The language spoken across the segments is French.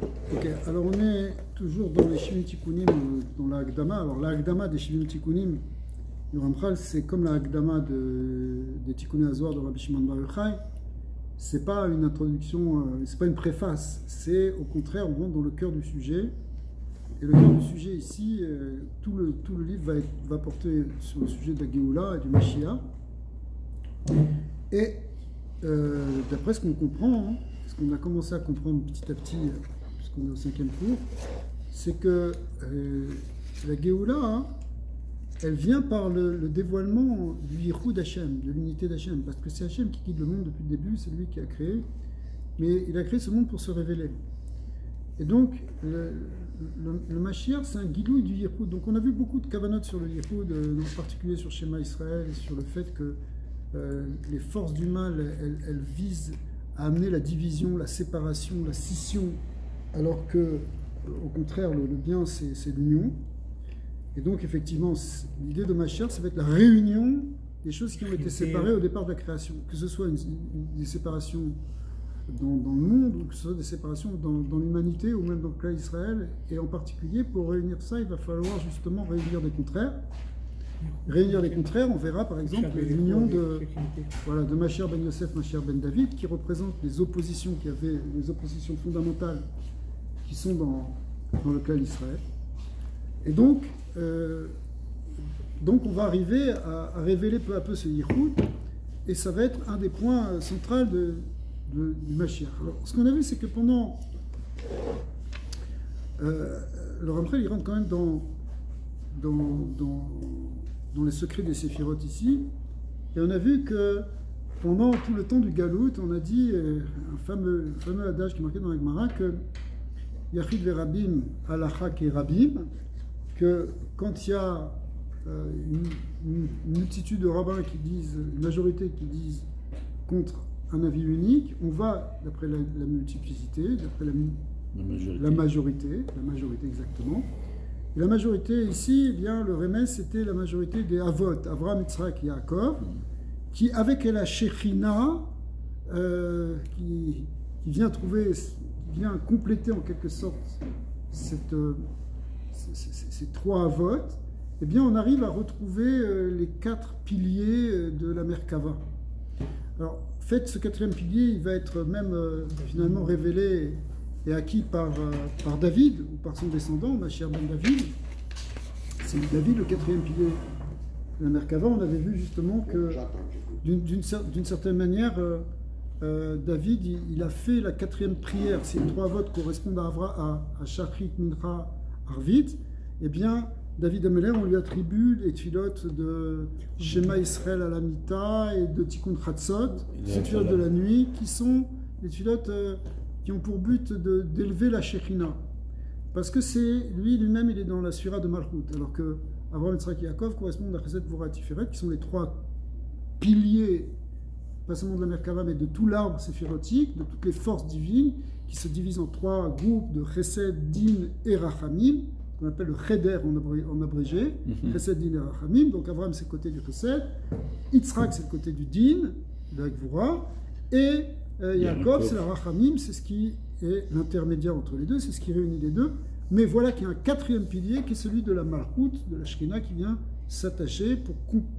Ok, alors on est toujours dans les Shivim Tikkunim, dans la Hagdama. Alors la Hagdama des Shivim Tikkunim du Ramchal, c'est comme la Hagdama des Tikkunim Azor de Rabbi Shimon Bar Yochai. C'est pas une introduction, c'est pas une préface, c'est au contraire, on rentre dans le cœur du sujet. Et le cœur du sujet ici, tout le livre va porter sur le sujet de la Géoula et du Mashiach. Et d'après ce qu'on comprend, ce qu'on a commencé à comprendre petit à petit, puisqu'on est au 5e cours, c'est que la Géoula, elle vient par le dévoilement du Yichud d'Hachem, de l'unité d'Hachem, parce que c'est Hachem qui guide le monde depuis le début, c'est lui qui a créé, mais il a créé ce monde pour se révéler. Et donc, le Mashiach, c'est un guidouille du Yichud. Donc, on a vu beaucoup de kavanot sur le Yichud, en particulier sur Shema Israël, et sur le fait que les forces du mal, elles visent à amener la division, la séparation, la scission, alors que, au contraire, le bien, c'est l'union. Et donc, effectivement, l'idée de Mashiach, ça va être la réunion des choses qui ont été séparées au départ de la création. Que ce soit des séparations dans le monde, ou que ce soit des séparations dans l'humanité, ou même dans le cas d'Israël. Et en particulier, pour réunir ça, il va falloir justement réunir des contraires. Réunir les contraires, on verra par exemple l'union de Mashiach ben Yosef, Mashiach ben David, qui représente les oppositions qu'il y avait, les oppositions fondamentales qui sont dans le cas d'Israël. Et donc on va arriver à révéler peu à peu ce Yichud, et ça va être un des points centraux du Mashiach. Alors, ce qu'on a vu, c'est que pendant le Ramchal, il rentre quand même dans les secrets des séphirotes ici, et on a vu que pendant tout le temps du Galout, on a dit un fameux adage qui est marqué dans la Gemara, que Yachid verabim halacha kerabim, que quand il y a une multitude de rabbins qui disent, une majorité qui disent contre un avis unique, on va d'après la multiplicité, d'après la majorité exactement. Et la majorité ici, eh bien, le remès, c'était la majorité des Avot, Avraham, Yitzhak et Yaakov, qui, avec la Shekhinah, qui vient compléter en quelque sorte ces trois Avot, eh bien, on arrive à retrouver les 4 piliers de la Merkava. Alors, en fait, ce 4e pilier, il va être même finalement révélé et acquis par David, ou par son descendant, Mashiach ben David. C'est David, le 4e pilier de la Merkava. On avait vu justement que, d'une certaine manière, David, il a fait la 4e prière. Ces 3 votes correspondent à Shachrit, Mincha, Arvit. Eh bien, David Ameler, on lui attribue les tfilotes de Shema Israël à la Mita et de Tikkun Chatzot, ces tfilotes de la nuit, qui sont les tfilotes qui ont pour but d'élever la Shekhinah. Parce que lui-même, il est dans la Sphira de Malchut, alors que Avraham, Yitzhak et Yaakov correspondent à Chesed, Gvura, Tiferet, qui sont les 3 piliers, pas seulement de la Merkava, mais de tout l'arbre séphirotique, de toutes les forces divines, qui se divisent en 3 groupes de Chesed, Din et Rachamim, qu'on appelle le Cheder en abrégé, Chesed, Din et Rachamim. Donc Avraham, c'est le côté du Chesed, Yitzhak, c'est le côté du Din, de la Gvura, et Yaakov, c'est la Rachamim, c'est ce qui est l'intermédiaire entre les deux, c'est ce qui réunit les deux. Mais voilà qu'il y a un 4e pilier qui est celui de la Malchut, de la Shekhinah, qui vient s'attacher,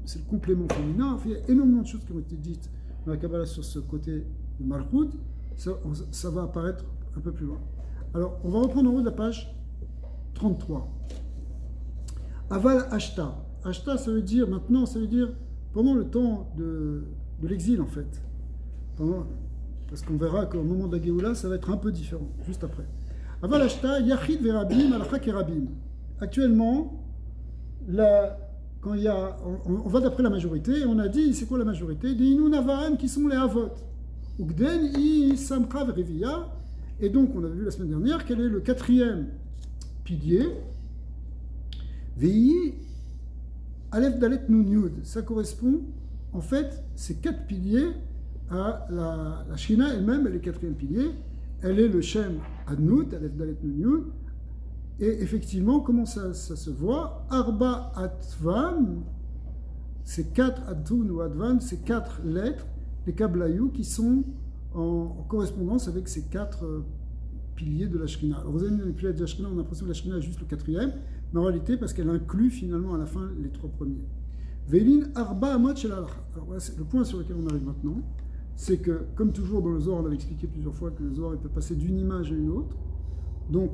c'est le complément féminin. Enfin, il y a énormément de choses qui ont été dites dans la Kabbalah sur ce côté de Malchut. Ça va apparaître un peu plus loin. Alors, on va reprendre en haut de la page 33. Aval Ashta. Ashta, ça veut dire, maintenant, ça veut dire pendant le temps de l'exil, en fait. Parce qu'on verra qu'au moment de la Géoula, ça va être un peu différent, juste après. Aval Ashta, Yachid verabim, Alcha kerabim. Actuellement, quand il y a, on va d'après la majorité, et on a dit, c'est quoi la majorité? Des Inun Avahan qui sont les Avot. Ugden I Samcha Verivia. Et donc, on a vu la semaine dernière quel est le 4e pilier. Vei Aleph Dalet Nun Yud. Ça correspond, en fait, ces 4 piliers à la Shekhinah elle-même, elle est 4e pilier. Elle est le Shem Adnut, Aleph Dalet Nun Yud. Et effectivement, comment ça se voit? Arba Atvam, ces 4 Adtun ou Advan, ces 4 lettres, les Kablayou, qui sont en correspondance avec ces 4 piliers de la Shrina. Alors vous avez mis les piliers de la Shrina, on a l'impression que la Shrina est juste le quatrième, mais en réalité, parce qu'elle inclut finalement à la fin les trois premiers. Veilin arba amot shel halacha. Alors voilà, c'est le point sur lequel on arrive maintenant, c'est que, comme toujours dans le Zohar, on avait expliqué plusieurs fois que le Zohar il peut passer d'une image à une autre. Donc,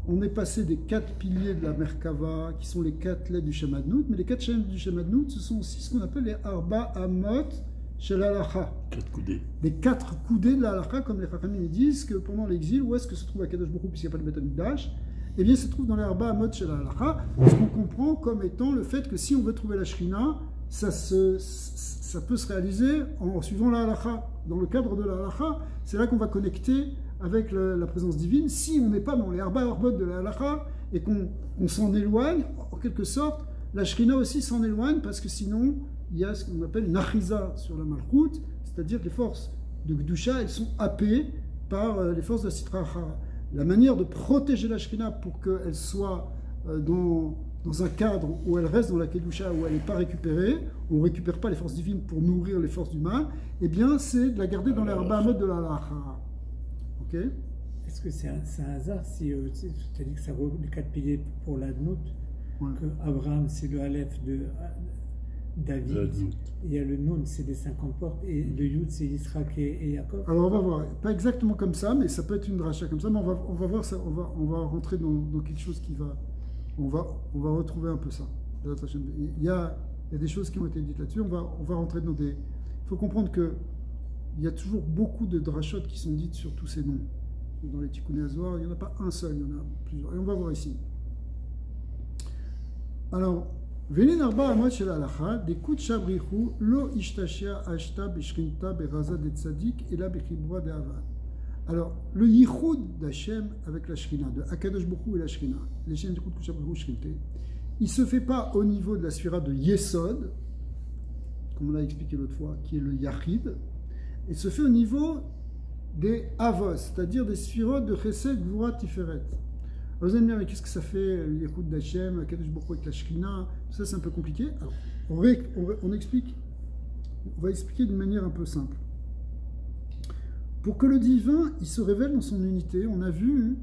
on est passé des 4 piliers de la Merkava, qui sont les 4 lettres du Shem Adnout, mais les 4 lettres du Shem Adnout, ce sont aussi ce qu'on appelle les arba amot shel halacha. 4 coudées. Les 4 coudées de la halacha, comme les Chachamim disent que pendant l'exil, où est-ce que se trouve Akadosh Baruch Hu, puisqu'il n'y a pas de Beth Amikdash? Eh bien, se trouve dans les arba amot shel halacha, ce qu'on comprend comme étant le fait que si on veut trouver la Shrina, ça peut se réaliser en suivant la halacha. Dans le cadre de la halacha, c'est là qu'on va connecter avec la présence divine. Si on n'est pas dans les arba arbot de la halacha et qu'on s'en éloigne, en quelque sorte, la Shrina aussi s'en éloigne parce que sinon, il y a ce qu'on appelle une achiza sur la malchut, c'est-à-dire que les forces de Gdusha, elles sont happées par les forces de la Sitra Achara. La manière de protéger la Shrina pour qu'elle soit dans un cadre où elle reste dans la Kedusha, où elle n'est pas récupérée, on ne récupère pas les forces divines pour nourrir les forces du mal, eh bien c'est de la garder dans les arba amot de la halacha. Ok? Est-ce que c'est un hasard si tu as dit que ça vaut les 4 piliers pour l'Adnout, Ouais. que Abraham c'est le Aleph de David, il y a le Nun c'est les 50 portes, et le Yud c'est Yitzhak et Yaakov? Alors on va voir, pas exactement comme ça, mais ça peut être une dracha comme ça, mais on va voir ça, on va rentrer dans quelque chose qui va, on va retrouver un peu ça. Il y a des choses qui ont été dites là-dessus, on va rentrer dans des... Il faut comprendre que il y a toujours beaucoup de drachot qui sont dites sur tous ces noms. Dans les Tikkuné Hazohar, il n'y en a pas un seul, il y en a plusieurs. Et on va voir ici. Alors, Venin arba amot shel halacha, dekut shabrichu, lo ishtashia ashta beshrinta beraza de tzadik, et la bechibra de avad. Alors, le yichud d'Hachem avec la Shrina, de Akadosh Baruch Hu et la Shrina, les Shem yichud kushabrichu shrinté, il ne se fait pas au niveau de la sphira de Yesod, comme on l'a expliqué l'autre fois, qui est le Yachid, il se fait au niveau des Avos, c'est-à-dire des sphirotes de Chesed, Gvura, Tiferet. Alors vous allez me dire, mais qu'est-ce que ça fait, l'écoute d'Hachem, Akadosh Baruch Hu avec la Shrina, ça c'est un peu compliqué. Alors, on explique, on va expliquer d'une manière un peu simple. Pour que le divin, il se révèle dans son unité, on a vu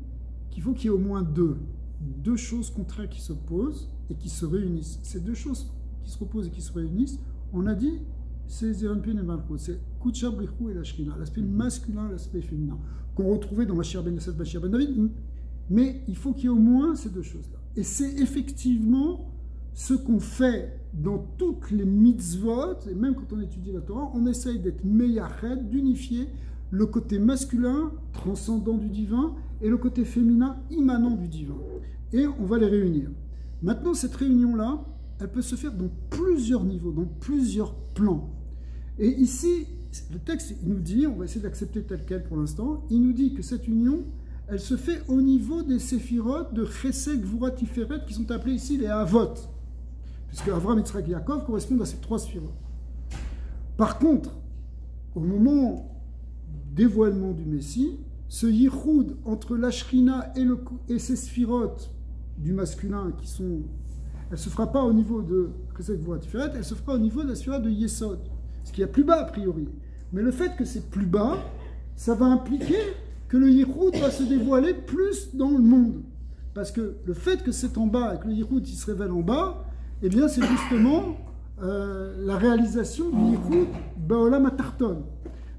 qu'il faut qu'il y ait au moins deux choses contraires qui s'opposent et qui se réunissent. Ces deux choses qui se opposent et qui se réunissent, on a dit, c'est Zeranpin et Malchut, c'est Kutsha Brichou et la Shrina, l'aspect masculin et l'aspect féminin, qu'on retrouvait dans Mashiach ben Yosef, Mashiach ben David, mais il faut qu'il y ait au moins ces deux choses-là. Et c'est effectivement ce qu'on fait dans toutes les mitzvot, et même quand on étudie la Torah, on essaye d'être meyached, d'unifier le côté masculin, transcendant du divin, et le côté féminin, immanent du divin. Et on va les réunir. Maintenant, cette réunion-là, elle peut se faire dans plusieurs niveaux, dans plusieurs plans. Et ici, le texte, il nous dit, on va essayer d'accepter tel quel pour l'instant, il nous dit que cette union, elle se fait au niveau des séphirotes de Chesed, Gvura, Tiferet, qui sont appelés ici les Avot, puisque Avraham, Yitzhak et Yaakov correspondent à ces 3 séphirotes. Par contre, au moment dévoilement du Messie, ce yichud entre la Shrina et ces sphirotes du masculin qui sont... Elle ne se fera pas au niveau de Chesed, Gvura, Tiferet, elle se fera au niveau de la sphira de Yesod, ce qui est plus bas a priori. Mais le fait que c'est plus bas, ça va impliquer que le yichud va se dévoiler plus dans le monde. Parce que le fait que c'est en bas et que le yichud il se révèle en bas, eh bien c'est justement la réalisation du yichud Ba'olam HaTarton.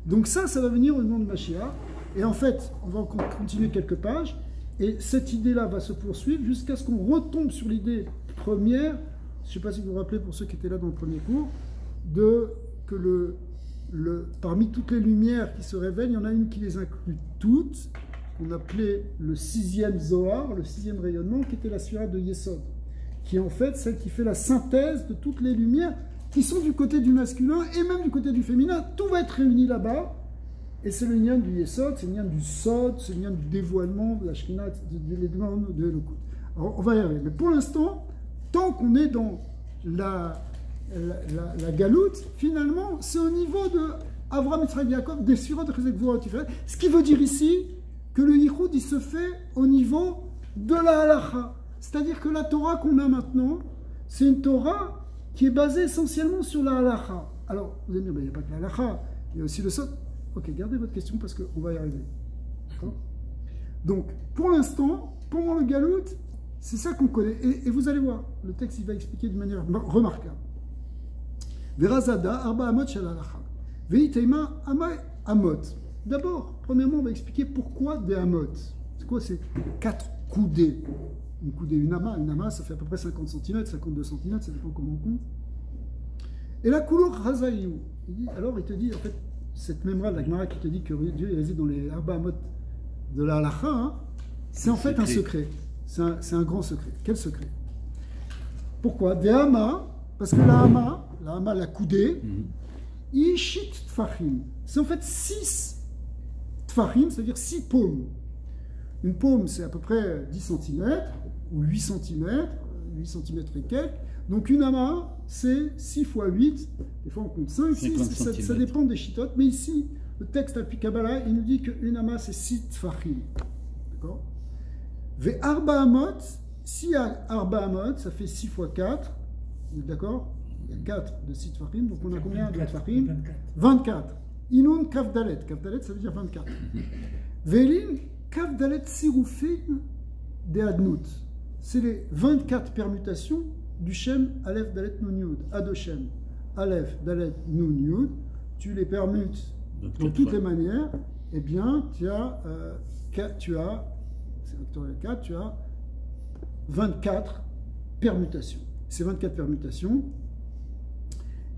Donc ça va venir au nom de Mashiach. Et en fait, on va continuer quelques pages, et cette idée-là va se poursuivre jusqu'à ce qu'on retombe sur l'idée première, je ne sais pas si vous vous rappelez pour ceux qui étaient là dans le premier cours, que parmi toutes les lumières qui se révèlent, il y en a une qui les inclut toutes, qu'on appelait le 6e Zohar, le 6e rayonnement, qui était la sphira de Yesod, qui est en fait celle qui fait la synthèse de toutes les lumières qui sont du côté du masculin et même du côté du féminin. Tout va être réuni là-bas, et c'est le lien du Yesod, c'est le lien du Sod, c'est le lien du dévoilement de la Shrina, de l'Elokut. Alors on va y arriver, mais pour l'instant, tant qu'on est dans la galoute, finalement, c'est au niveau de Avraham, Yitzhak, Yaakov, des sphirot de Chesed, Gvura, Tiferet. Ce qui veut dire ici que le yichud, il se fait au niveau de la halacha. C'est-à-dire que la Torah qu'on a maintenant, c'est une Torah qui est basée essentiellement sur la halacha. Alors, vous allez me dire, il n'y a pas que la halacha, il y a aussi le sod. Ok, gardez votre question parce qu'on va y arriver. D'accord ? Donc, pour l'instant, pendant le galout, c'est ça qu'on connaît. Et vous allez voir, le texte il va expliquer de manière remarquable. Verazada, arba amot shel halacha. Veiteima amay amot. D'abord, premièrement, on va expliquer pourquoi des amot. C'est quoi? C'est 4 coudées. Une coudée, une ama, ça fait à peu près 50 cm, 52 cm, ça dépend comment on compte. Et la couleur Razaïou, alors il te dit, en fait, cette même rade, la Gemara qui te dit que Dieu il réside dans les Arba Amot de la Halacha, hein, c'est en fait un secret. C'est un grand secret. Quel secret? Pourquoi? Des Hama, parce que la Hama, la coudée, Ishit Tfachim. C'est en fait 6 Tfachim, c'est-à-dire 6 paumes. Une paume, c'est à peu près 10 cm, ou 8 cm, 8 cm et quelques. Donc une ama, c'est 6 fois 8, des fois on compte 5, 6, ça dépend des chitotes, mais ici, le texte Alpi Kabbalah, il nous dit qu'une ama, c'est 6 tfachim. D'accord? Ve arba amot, s'il y a arba amot, ça fait 6 fois 4, d'accord? Il y a 4 de 6 tfachim, donc on a combien de tfachim? 24. Inun kavdalet, kavdalet ça veut dire 24. Velin kavdalet sirufin de adnout, c'est les 24 permutations du Shem, Aleph, Dalet, Nun, Yud, Adoshem, Aleph, Dalet, Nun, Yud, tu les permutes de toutes les manières, eh bien, tu as 24 permutations. Ces 24 permutations,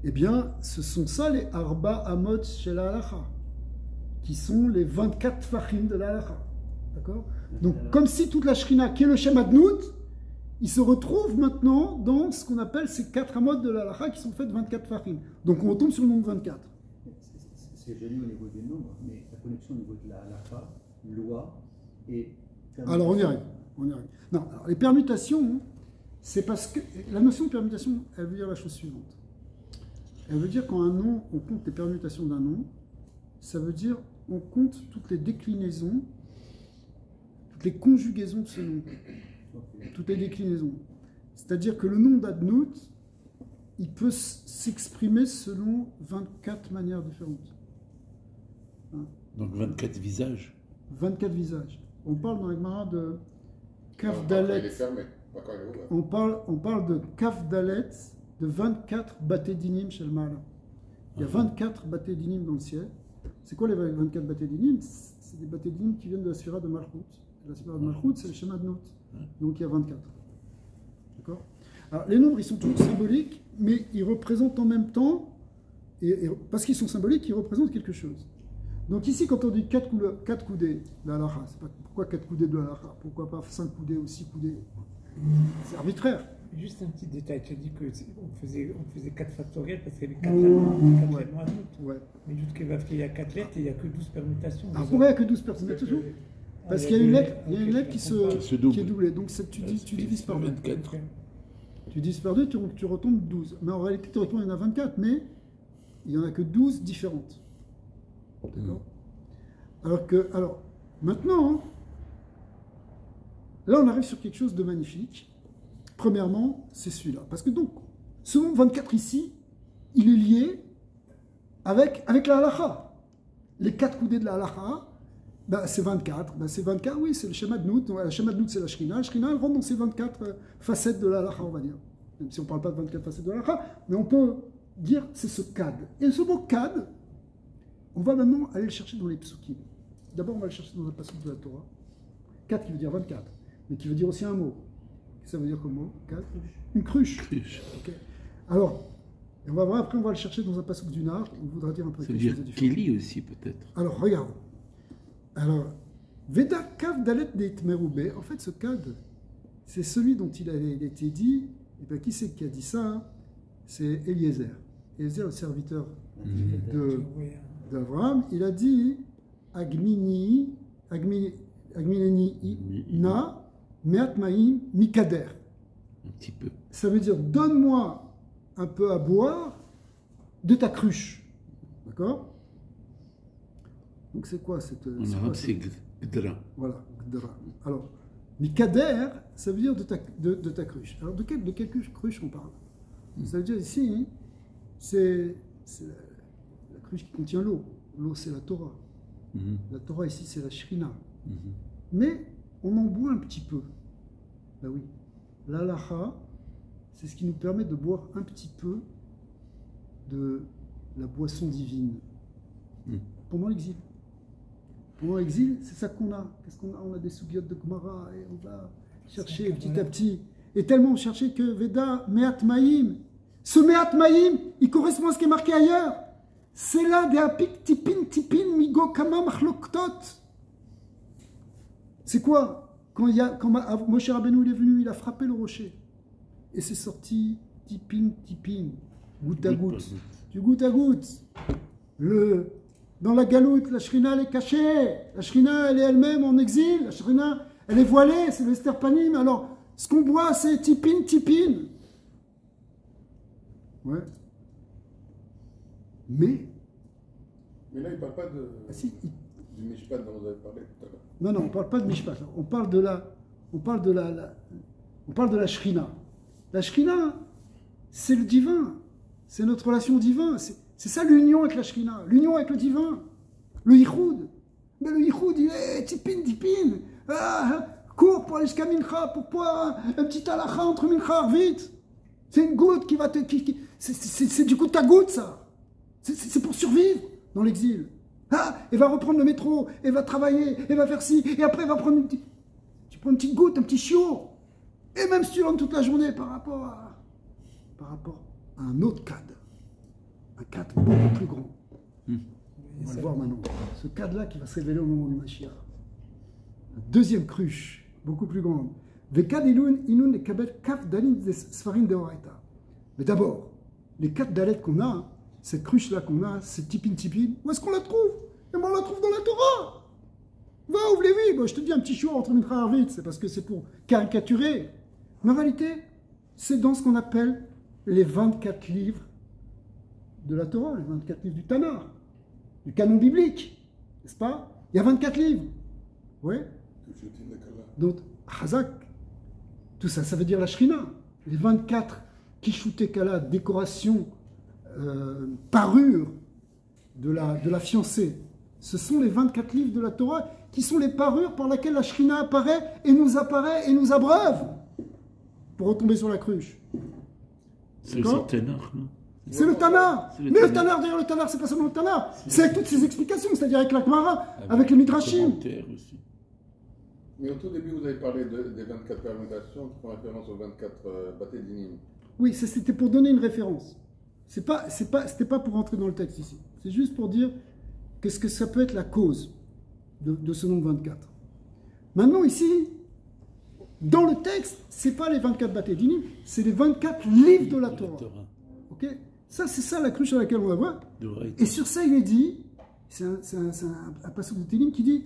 eh bien, ce sont ça les Arba Amot Shel Halacha, qui sont les 24 Fachim de la Halacha. D'accord? Donc, comme si toute la Shrina, qui est le Shem Adnout, il se retrouve maintenant dans ce qu'on appelle ces 4 amotes de la halakha qui sont faites 24 fachim. Donc on retombe sur le nombre 24. C'est génial au niveau des nombres, mais la connexion au niveau de la halakha, loi et... Alors on y arrive. Non, alors, les permutations, c'est parce que la notion de permutation, elle veut dire la chose suivante. Elle veut dire quand un nom, on compte les permutations d'un nom, ça veut dire on compte toutes les déclinaisons, toutes les conjugaisons de ce nom. Toutes les déclinaisons. C'est-à-dire que le nom d'Adnout, il peut s'exprimer selon 24 manières différentes. Hein? Donc 24 visages. 24 visages. On parle dans la Gemara de Kaf Dalet. On parle de Kaf Dalet, de 24 Baté Dinim chez le Maala. Il y a 24 Baté Dinim dans le ciel. C'est quoi les 24 Baté Dinim? C'est des Baté Dinim qui viennent de la Sphira de Malchut. La Sphira de Malchut, c'est le schéma de Nout. Donc il y a 24. D'accord? Alors les nombres, ils sont toujours symboliques, mais ils représentent en même temps, parce qu'ils sont symboliques, ils représentent quelque chose. Donc ici, quand on dit 4 coudées de la halakha, c'est pas pourquoi 4 coudées de la halakha, pourquoi pas 5 coudées ou 6 coudées? C'est arbitraire. Juste un petit détail, tu as dit qu'on faisait 4 factoriels parce qu'il y avait 4 lettres. Ouais. Mais jusqu'à il y a 4 lettres et il n'y a que 12 permutations. Alors pourquoi il n'y a que 12 permutations? Parce qu'il y a une lettre, qui est doublée. Donc tu divises par 2. Tu divises par 2, tu retombes 12. Mais en réalité, théoriquement, il y en a 24, mais il n'y en a que 12 différentes. D'accord? Alors, maintenant, là, on arrive sur quelque chose de magnifique. Premièrement, c'est celui-là. Parce que donc, ce nombre 24 ici, il est lié avec la halakha. Les 4 coudées de la halakha, c'est 24. C'est 24, oui, c'est le schéma de Nout. Le schéma de Nout, c'est la Shrina. La Shrina, elle rentre dans ces 24 facettes de la halakha, on va dire. Même si on ne parle pas de 24 facettes de la halakha, mais on peut dire c'est ce kad. Et ce mot kad, on va maintenant aller le chercher dans les psukim. D'abord, on va le chercher dans un passage de la Torah. Kad qui veut dire 24, mais qui veut dire aussi un mot. Qu'est-ce que ça veut dire comme mot? Kad? Une cruche. Okay. Alors, on va voir, après on va le chercher dans un passage du Nar, on voudra dire un peu quelque chose de différent. Kéli aussi peut-être. Alors, regarde. Alors, Veda Kav Dalet Deit Meroubé, en fait ce Kad, c'est celui dont il a été dit, et bien qui c'est qui a dit ça? C'est Eliezer. Eliezer, le serviteur d'Abraham, il a dit Agmineni na meat maim mikader. Un petit peu. Ça veut dire donne-moi un peu à boire de ta cruche. D'accord? Donc c'est quoi cette... En arabe, c'est Gdra. Voilà, Gdra. Alors, mikader, ça veut dire de ta cruche. Alors de quelle cruche on parle? Ça veut dire ici, c'est la cruche qui contient l'eau. L'eau, c'est la Torah. La Torah ici, c'est la Shrina. mais on en boit un petit peu. Ben oui, l'alaha, c'est ce qui nous permet de boire un petit peu de la boisson divine pendant l'exil. Pendant l'exil, c'est ça qu'on a. Qu'est-ce qu'on a? On a des soubiotes de Gemara et on va chercher petit à petit. Et tellement chercher que Veda, Meat Maïm, ce Meat Maïm, il correspond à ce qui est marqué ailleurs. C'est là des apik tipin tipin migo kama machloktot. C'est quoi? Quand Moshe Rabbeinu il est venu, il a frappé le rocher. Et c'est sorti tipin tipin, goutte à goutte. Du goutte à goutte. Dans la galoute, la Shrina elle est cachée. La Shrina elle est elle-même en exil. La Shrina elle est voilée, c'est l'Esther Panim. Alors, ce qu'on boit, c'est tipin tipin. Ouais. Mais là, il ne parle pas de, du Mishpat dont vous avez parlé tout à l'heure. Non, on ne parle pas de Mishpat. On parle de la Shrina. La Shrina, c'est le divin. C'est notre relation divine. C'est ça l'union avec la Shrina. L'union avec le divin. Le Yichud. Mais le Yichud, il est tipin, tipin. Cours pour aller jusqu'à Mincha, pour boire un petit halakha entre Mincha, vite. C'est une goutte qui va te... C'est du goutte à goutte, ça. C'est pour survivre dans l'exil. Elle va reprendre le métro, elle va travailler, elle va faire ci, et après elle va prendre tu prends une petite goutte, un petit chiot. Et même si tu rentres toute la journée par rapport à un autre cadre. Un cadre beaucoup plus grand. On va le voir maintenant. Ce cadre-là qui va se révéler au moment du Mashiach. La deuxième cruche, beaucoup plus grande. Mais d'abord, les 4 dalets qu'on a, cette cruche-là qu'on a, cette tipin tipin, où est-ce qu'on la trouve? Et on la trouve dans la Torah. Va, ouvre-les-lui. Bon, je te dis un petit chiot entre Mincha et Arvit, c'est parce que c'est pour caricaturer. Mais en réalité, c'est dans ce qu'on appelle les 24 livres de la Torah, les 24 livres du Tanakh, du canon biblique, n'est-ce pas? Il y a 24 livres. Oui. Donc, Hazak, tout ça, ça veut dire la Shrina. Les 24 Kishuté Kala, décorations, parures de la fiancée. Ce sont les 24 livres de la Torah qui sont les parures par lesquelles la Shrina apparaît et nous abreuve pour retomber sur la cruche. C'est le Tanakh, non? C'est le Tanakh. Mais le Tanakh, d'ailleurs, le Tanakh, c'est pas seulement le Tanakh. C'est avec toutes ces explications, c'est-à-dire avec la Gemara, avec les Midrashim. Mais au tout début, vous avez parlé des 24 fermentations qui font référence aux 24 bâtés d'inim. Oui, c'était pour donner une référence. C'était pas pour rentrer dans le texte ici. C'est juste pour dire qu'est-ce que ça peut être la cause de ce nombre 24. Maintenant, ici, dans le texte, c'est pas les 24 bâtés d'inim, c'est les 24 livres de la Torah. Ok? Ça, c'est ça la cruche à laquelle on va voir. Et sur ça, il est dit, c'est un passage de Télim qui dit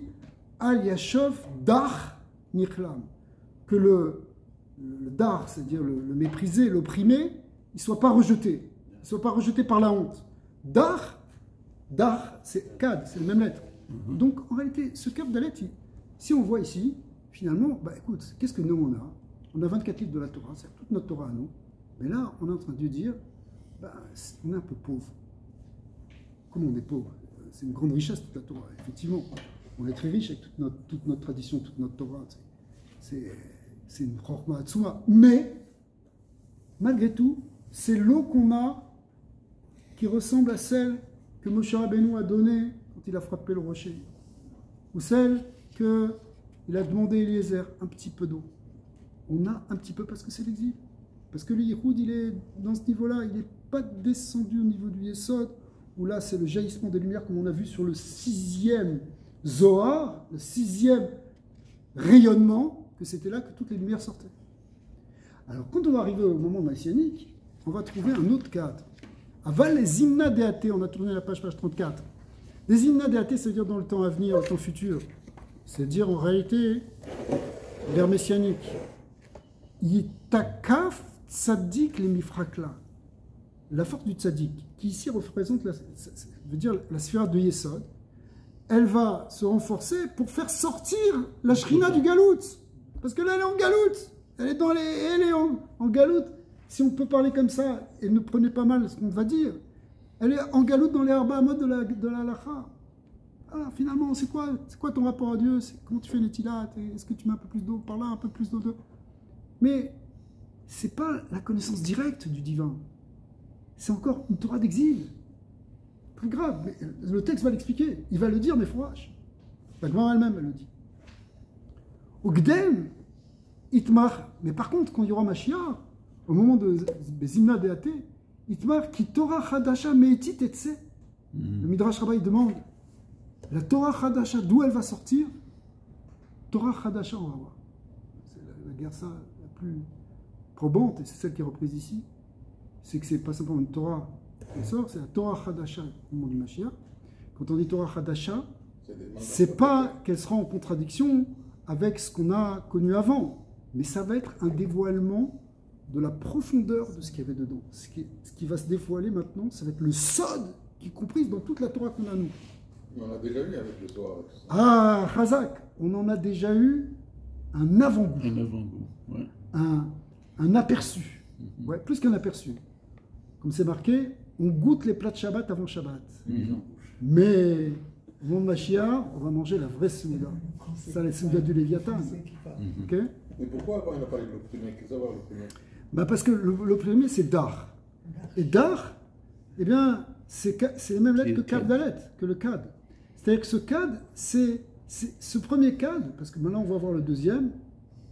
Al Yashov Dar Nichlam. Que le Dar, c'est-à-dire le méprisé, l'opprimé, il ne soit pas rejeté. Il ne soit pas rejeté par la honte. Dar, c'est Kad, c'est la même lettre. Donc, en réalité, ce Kaf Dalet, si on voit ici, finalement, bah écoute, qu'est-ce que nous on a? On a 24 livres de la Torah, c'est toute notre Torah à nous. Mais là, on est en train de dire, bah, on est un peu pauvre. Comment on est pauvre? C'est une grande richesse toute la Torah, effectivement. On est très riche avec toute notre tradition, toute notre Torah. C'est une chorma atzuma. Mais, malgré tout, c'est l'eau qu'on a qui ressemble à celle que Moshe Rabbeinu a donnée quand il a frappé le rocher. Ou celle qu'il a demandé à Eliezer, un petit peu d'eau. On a un petit peu parce que c'est l'exil. Parce que le Yichud, il est dans ce niveau-là, il n'est pas descendu au niveau du Yesod, où là, c'est le jaillissement des lumières, comme on a vu sur le 6e Zohar, le 6e rayonnement, que c'était là que toutes les lumières sortaient. Alors, quand on va arriver au moment messianique, on va trouver un autre cadre. Aval les Imna Deate, on a tourné la page 34. Les Imna Deate, c'est-à-dire dans le temps à venir, le temps futur. C'est-à-dire, en réalité, l'ère messianique. Yitakaf Tzadik les Mifrakla. La force du Tzadik, qui ici représente la sphère de Yesod, elle va se renforcer pour faire sortir la Shrina du Galout. Parce que là, elle est en Galout. Elle est en Galout. Si on peut parler comme ça, et ne prenez pas mal ce qu'on va dire, elle est en Galout dans les Arba Amot de la Halacha. Alors finalement, c'est quoi ton rapport à Dieu? Comment tu fais l'étilat? Est-ce que tu mets un peu plus d'eau par là, un peu plus d'eau de... Mais c'est pas la connaissance directe du divin. C'est encore une Torah d'exil. Très grave. Mais le texte va l'expliquer. Il va le dire, mais fourrache. La Gemara elle-même, elle le dit. Ogdem, Itmar. Mais par contre, quand il y aura Mashiach, au moment de Zimna Deate, Itmar, qui Torah Chadasha Me'etit Etse. Le Midrash Rabbah, il demande la Torah Chadasha, d'où elle va sortir? Torah Chadasha, on va voir. C'est la guerre la plus probante, et c'est celle qui est reprise ici. C'est que c'est pas simplement une Torah qui sort, c'est la Torah Chadasha au moment du Mashiach. Quand on dit Torah Chadasha, c'est pas qu'elle sera en contradiction avec ce qu'on a connu avant, mais ça va être un dévoilement de la profondeur de ce qu'il y avait dedans. Ce qui va se dévoiler maintenant, ça va être le sod qui est compris dans toute la Torah qu'on a nous. On en a déjà eu avec le Zohar. Ah, Chazak, on en a déjà eu un avant-goût. Un avant-goût, ouais. Un aperçu. Ouais, plus qu'un aperçu. Comme c'est marqué, on goûte les plats de Shabbat avant Shabbat. Mais au moment de Mashiach, on va manger la vraie Souda. Ça, la Souda du Léviathan. Okay? Mais pourquoi avant il n'a pas parlé de l'opprimé? Qu'est-ce que ça va l'opprimé? Bah parce que l'opprimé, c'est Dar. Et Dar, eh bien, c'est les mêmes lettres que Kad Dalet, que le Kad. C'est-à-dire que ce Kad, c'est ce premier Kad, parce que maintenant on va voir le deuxième,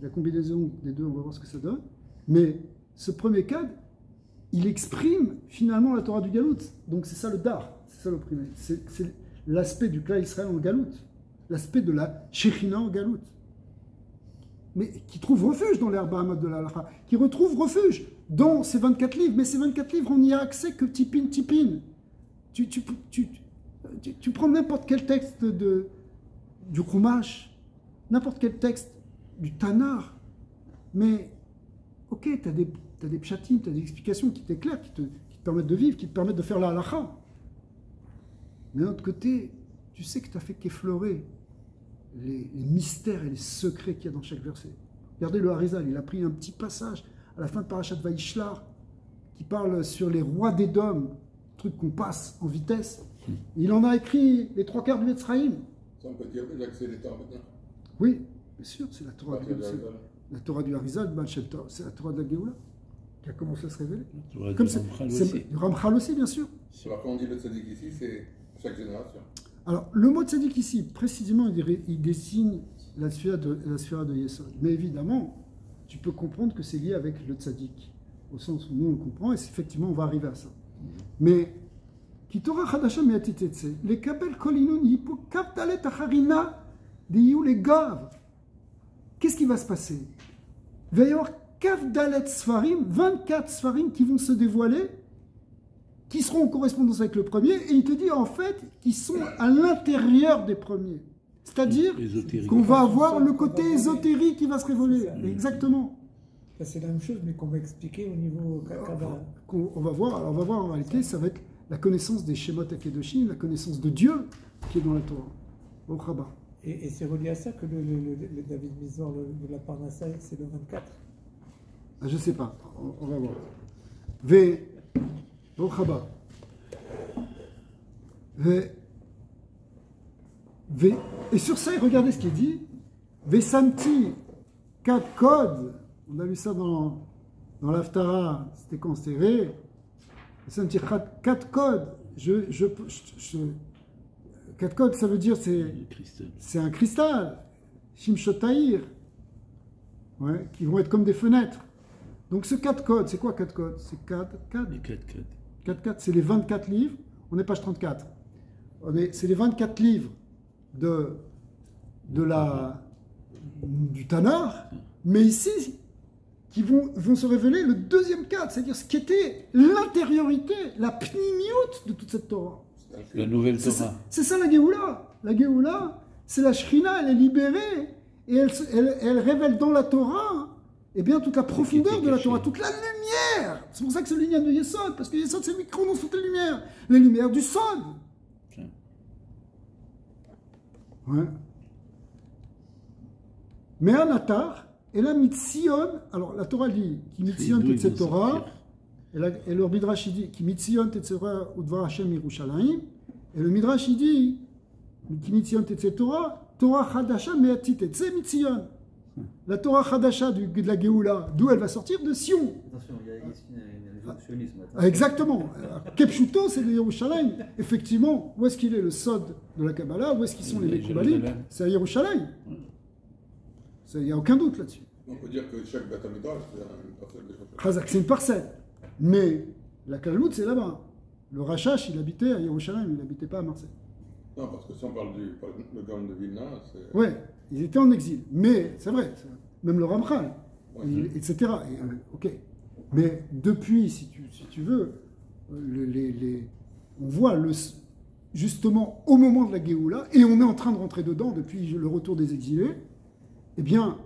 la combinaison des deux, on va voir ce que ça donne, mais ce premier Kad, il exprime finalement la Torah du Galout. Donc c'est ça le Dar, c'est ça l'opprimé. C'est l'aspect du Klal Israël en Galout, l'aspect de la Shechina en Galout. Mais qui trouve refuge dans l'herbe Hamad de la Halacha, qui retrouve refuge dans ces 24 livres. Mais ces 24 livres, on n'y a accès que tipin. Tu prends n'importe quel texte du Chumash, n'importe quel texte du Tanar, mais ok, tu as des pshatim, tu as des explications qui t'éclairent, qui te permettent de vivre, qui te permettent de faire la halacha. Mais d'un autre côté, tu sais que tu as fait qu'effleurer les mystères et les secrets qu'il y a dans chaque verset. Regardez le Harizal, il a pris un petit passage à la fin de Parashat Vaishlar qui parle sur les rois d'Édom, truc qu'on passe en vitesse. Il en a écrit les 3/4 du Mitzrayim. Ça, on peut dire déjà que c'est les temps maintenant. Oui, bien sûr, c'est la Torah du Harizal, c'est la Torah de la Géoula qui a commencé à se révéler. Comme c'est du Ramchal aussi, bien sûr. Alors quand on dit le tzaddik ici, c'est chaque génération. Alors, le mot tzaddik ici, précisément, il dessine la sphère de Yesod. Mais évidemment, tu peux comprendre que c'est lié avec le tzaddik, au sens où nous on le comprend, et effectivement, on va arriver à ça. Mais, qui Torah Chadasha me'atitetse, les kabel kolinun yipo kaptalet acharina diyu les gav. Qu'est-ce qui va se passer? Il va y avoir kafdalet sfarim, 24 sfarim qui vont se dévoiler, qui seront en correspondance avec le premier, et il te dit en fait qu'ils sont à l'intérieur des premiers. C'est-à-dire qu'on va avoir le côté ésotérique qui va se révéler. Exactement. C'est la même chose, mais qu'on va expliquer au niveau Kabbalah. On va voir en réalité, ça va être la connaissance des Shemot HaKedoshim, la connaissance de Dieu qui est dans la Torah, au Chabad. Et c'est relié à ça que le David Mizor de la Parnassa, c'est le 24? Je ne sais pas, on va voir. Au Chabad. Et sur ça, regardez ce qui est dit. Vesamti, 4 codes. On a lu ça dans l'Aftara. C'était quand c'était Vesamti, 4 codes. 4 codes, ça veut dire c'est un cristal. Shimshotaïr. Ouais, qui vont être comme des fenêtres. Donc ce 4 codes, c'est quoi 4 codes? C'est 4. Les 4 codes. 4, c'est les 24 livres. On est page 34. C'est les 24 livres du Tanar, mais ici, qui vont se révéler le deuxième cadre, c'est-à-dire ce qui était l'intériorité, la pnimiote de toute cette Torah. La nouvelle Torah. C'est ça la Géoula. La Géoula, c'est la Shrina, elle est libérée, et elle révèle dans la Torah, eh bien, toute la profondeur de la Torah, toute la lumière. C'est pour ça que c'est le lien de Yesod, parce que Yesod, c'est lui qui condense toutes les lumières du Sod. Ouais. Mais un atar, et là, Mitzion, alors la Torah dit, qui Mitzion toute cette Torah, et le Midrash dit, qui Mitzion toute cette Torah, Udvar Hashem Yerushalayim, et le Midrash dit, Ki mitzion tetze Torah, Torah Chadasha me'ati tetze mitzion. La Torah Chadasha de la Géoula, d'où elle va sortir? De Sion. Attention, il y a une réductionnisme. Exactement. Kepchuto, c'est le Yerushalayim. Effectivement, où est-ce qu'il est le Sod de la Kabbalah? Où est-ce qu'ils sont les Mekoubalim? C'est à Yerushalayim. Il n'y a aucun doute là-dessus. On peut dire que chaque Beth Amidrash, c'est une parcelle des choses. Chazak, c'est une parcelle. Mais la Kalalut, c'est là-bas. Le Rachash, il habitait à Yerushalayim, il n'habitait pas à Marseille. Non, parce que si on parle le Gaon de Vilna, c'est. Ouais, ils étaient en exil. Mais c'est vrai, même le Ramchal, etc. Et, ok. Mais depuis, si tu veux, on voit justement au moment de la Géoula, et on est en train de rentrer dedans depuis le retour des exilés, eh bien,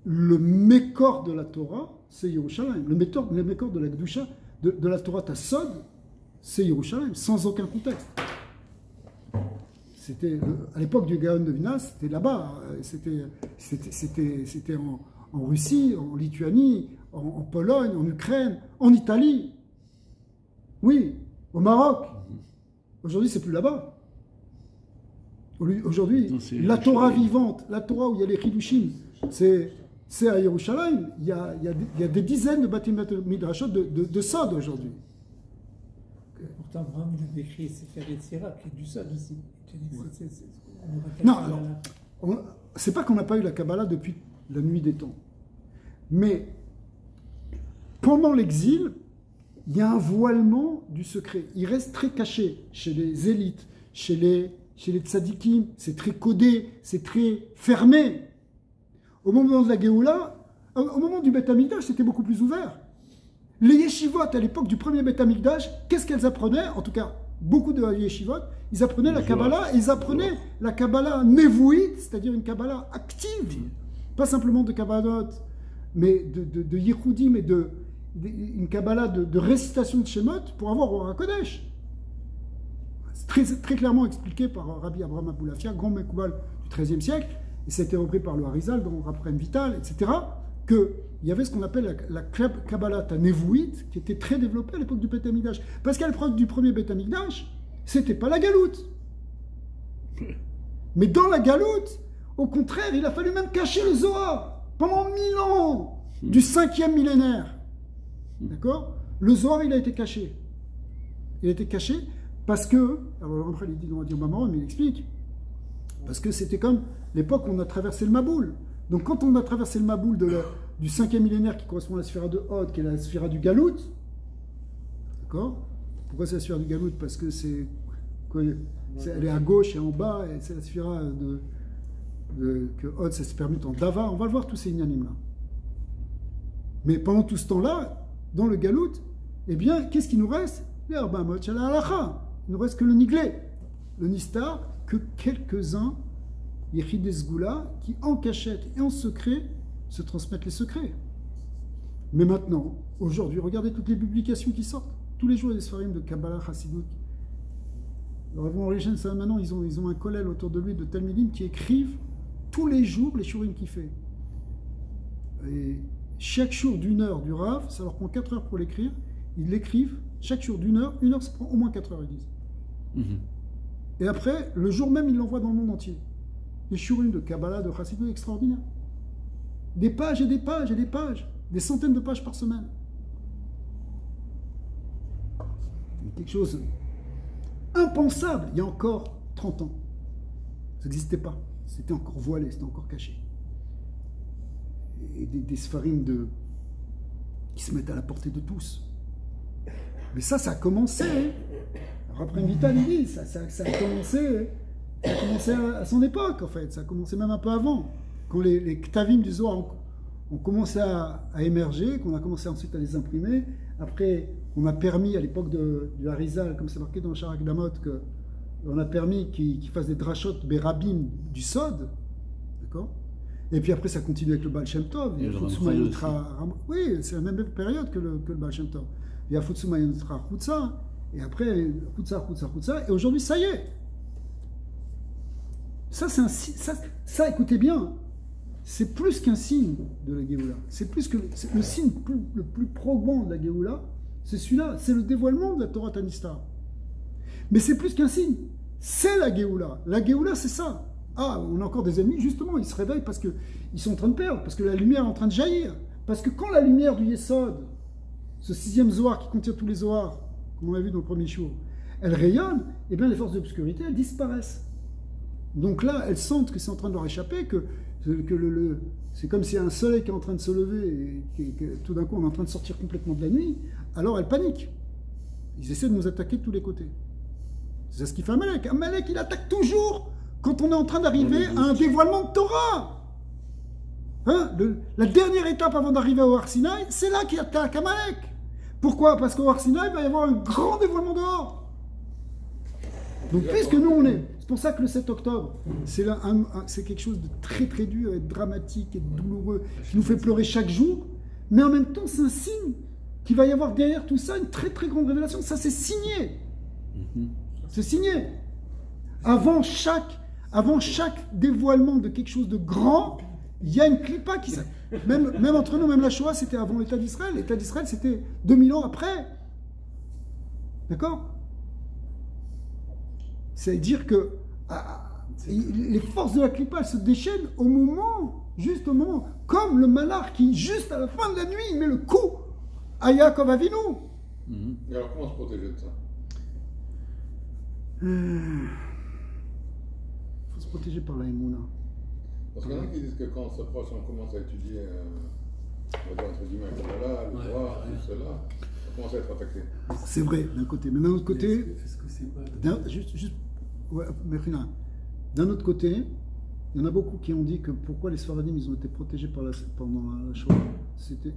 le mécor de la Torah, c'est Yerushalayim. Le mécor de la Gdusha, de la Torah Tassod, c'est Yerushalayim, sans aucun contexte. C'était à l'époque du Gaon de Vilna, c'était là-bas. C'était en Russie, en Lituanie, en Pologne, en Ukraine, en Italie. Oui, au Maroc. Aujourd'hui, c'est plus là-bas. Aujourd'hui, la Torah vivante, la Torah où il y a les Chidushim, c'est à Yerushalayim. Il y a des dizaines de bâtiments midrashot de Sod aujourd'hui. Pourtant, Abraham, il avait écrit Sefer Yetzira, qui est du Sod aussi. Non, alors, c'est pas qu'on n'a pas eu la Kabbalah depuis la nuit des temps. Mais pendant l'exil, il y a un voilement du secret. Il reste très caché chez les élites, chez les tzadikim. C'est très codé, c'est très fermé. Au moment de la Géoula, au moment du Beth Amikdash, c'était beaucoup plus ouvert. Les yeshivot, à l'époque du premier Beth Amikdash, qu'est-ce qu'elles apprenaient? En tout cas, beaucoup de yeshivot, ils apprenaient la Kabbalah, ils apprenaient la Kabbalah névouite, c'est-à-dire une Kabbalah active. Pas simplement de Kabbalot, mais de Yichudi, mais une Kabbalah de récitation de Shemot pour avoir au HaKodesh. C'est très clairement expliqué par Rabbi Abraham Aboulafia, grand Mekoubal du XIIIe siècle, et ça a été repris par le Harizal dans Raprem Vital, etc., qu'il y avait ce qu'on appelle la Kabbalah Névouite, qui était très développée à l'époque du Beth Amikdash. Parce qu'à l'époque du premier Beth Amikdash, c'était pas la galoute. Mais dans la galoute, au contraire, il a fallu même cacher le Zohar pendant 1000 ans, du 5e millénaire. D'accord? Le Zohar, il a été caché. Il a été caché parce que, alors après il dit on va dire maman, mais il explique, parce que c'était comme l'époque où on a traversé le Maboul. Donc quand on a traversé le Maboul du 5e millénaire qui correspond à la sphère de Hod, qui est la sphère du Galout, d'accord? Pourquoi c'est la sphère du Galout? Parce que elle est à gauche et en bas, et c'est la sphère que Hod, ça se permute en Dava. On va le voir tous ces ignanim là. Mais pendant tout ce temps-là, dans le Galout, eh bien, qu'est-ce qui nous reste? Les Arbamot Shala Halacha. Il ne nous reste que le Niglé, le Nistar, que quelques-uns, Yechid Esgoula, qui en cachette et en secret se transmettent les secrets. Mais maintenant, aujourd'hui, regardez toutes les publications qui sortent. Tous les jours, il y a des sfarim de Kabbalah, Chassidut. Alors, avant Origène, ça maintenant, ils ont un collèle autour de lui de Talmidim qui écrivent tous les jours les shurim qu'il fait. Et chaque jour d'une heure du Rav, ça leur prend 4 heures pour l'écrire. Ils l'écrivent chaque jour d'une heure. Une heure, ça prend au moins 4 heures, ils disent. Et après, le jour même, ils l'envoient dans le monde entier. Des shurim de Kabbalah, de Chassidut extraordinaires. Des pages et des pages et des pages. Des centaines de pages par semaine. Quelque chose impensable il y a encore 30 ans. Ça n'existait pas. C'était encore voilé, c'était encore caché. Et des sfarim qui se mettent à la portée de tous. Mais ça a commencé. Après Vital, il dit, ça a commencé à son époque, en fait. Ça a commencé même un peu avant. Quand les ktavim du Zohar ont commencé à émerger, qu'on a commencé ensuite à les imprimer. Après, on a permis, à l'époque du Harizal, comme c'est marqué dans le Sharak Damot, on a permis qu'ils fassent des drashot berabim du Sod. D'accord? Et puis après, ça continue avec le Baal Shem Tov. Oui, c'est la même période que le Baal Shem Tov. Il y a Futsuma Yonutra Chutza. Et après, Chutza. Et aujourd'hui, ça y est. Ça, écoutez bien, c'est plus qu'un signe de la Géoula. C'est plus que le signe le plus probant de la Géoula, c'est celui-là. C'est le dévoilement de la Torah Tanistar. Mais c'est plus qu'un signe. C'est la Géoula. La Géoula, c'est ça. Ah, on a encore des ennemis, justement, ils se réveillent parce qu'ils sont en train de perdre, parce que la lumière est en train de jaillir. Parce que quand la lumière du Yesod, ce 6e Zohar qui contient tous les Zohars, comme on a vu dans le premier show, elle rayonne, et bien les forces d'obscurité, elles disparaissent. Donc là, elles sentent que c'est en train de leur échapper, que c'est comme s'il y a un soleil qui est en train de se lever, et que tout d'un coup on est en train de sortir complètement de la nuit, alors elles paniquent. Ils essaient de nous attaquer de tous les côtés. C'est ce qu'il fait Amalek. Amalek, il attaque toujours quand on est en train d'arriver à un dévoilement de Torah. Hein, la dernière étape avant d'arriver au Har Sinaï, c'est là qu'il attaque Amalek. Pourquoi? Parce qu'au Har Sinaï, il va y avoir un grand dévoilement dehors. Donc, puisque nous, on est... C'est pour ça que le 7 octobre, c'est quelque chose de très très dur et dramatique et douloureux, qui nous fait pleurer chaque jour, mais en même temps, c'est un signe qu'il va y avoir derrière tout ça une très très grande révélation. Ça, c'est signé. C'est signé. Avant chaque dévoilement de quelque chose de grand, il y a une clipa qui... Même entre nous, même la Shoah, c'était avant l'État d'Israël. L'État d'Israël, c'était 2000 ans après. D'accord? C'est-à-dire que les forces de la clipa, elles se déchaînent au moment, juste au moment, comme le malheur qui, juste à la fin de la nuit, met le coup à Yaakov Avinu. Et alors, comment se protéger de ça? Il faut se protéger par la Emouna. Parce qu'il y en a qui disent que quand on s'approche, on commence à étudier, on va dire entre guillemets, Kabbalah, le droit, tout cela, on commence à être attaqué. C'est vrai, d'un côté. Mais d'un autre côté, Est-ce que c'est pas... d'un autre côté, il y en a beaucoup qui ont dit que pourquoi les Sfaradim ils ont été protégés pendant la Shoah. C'était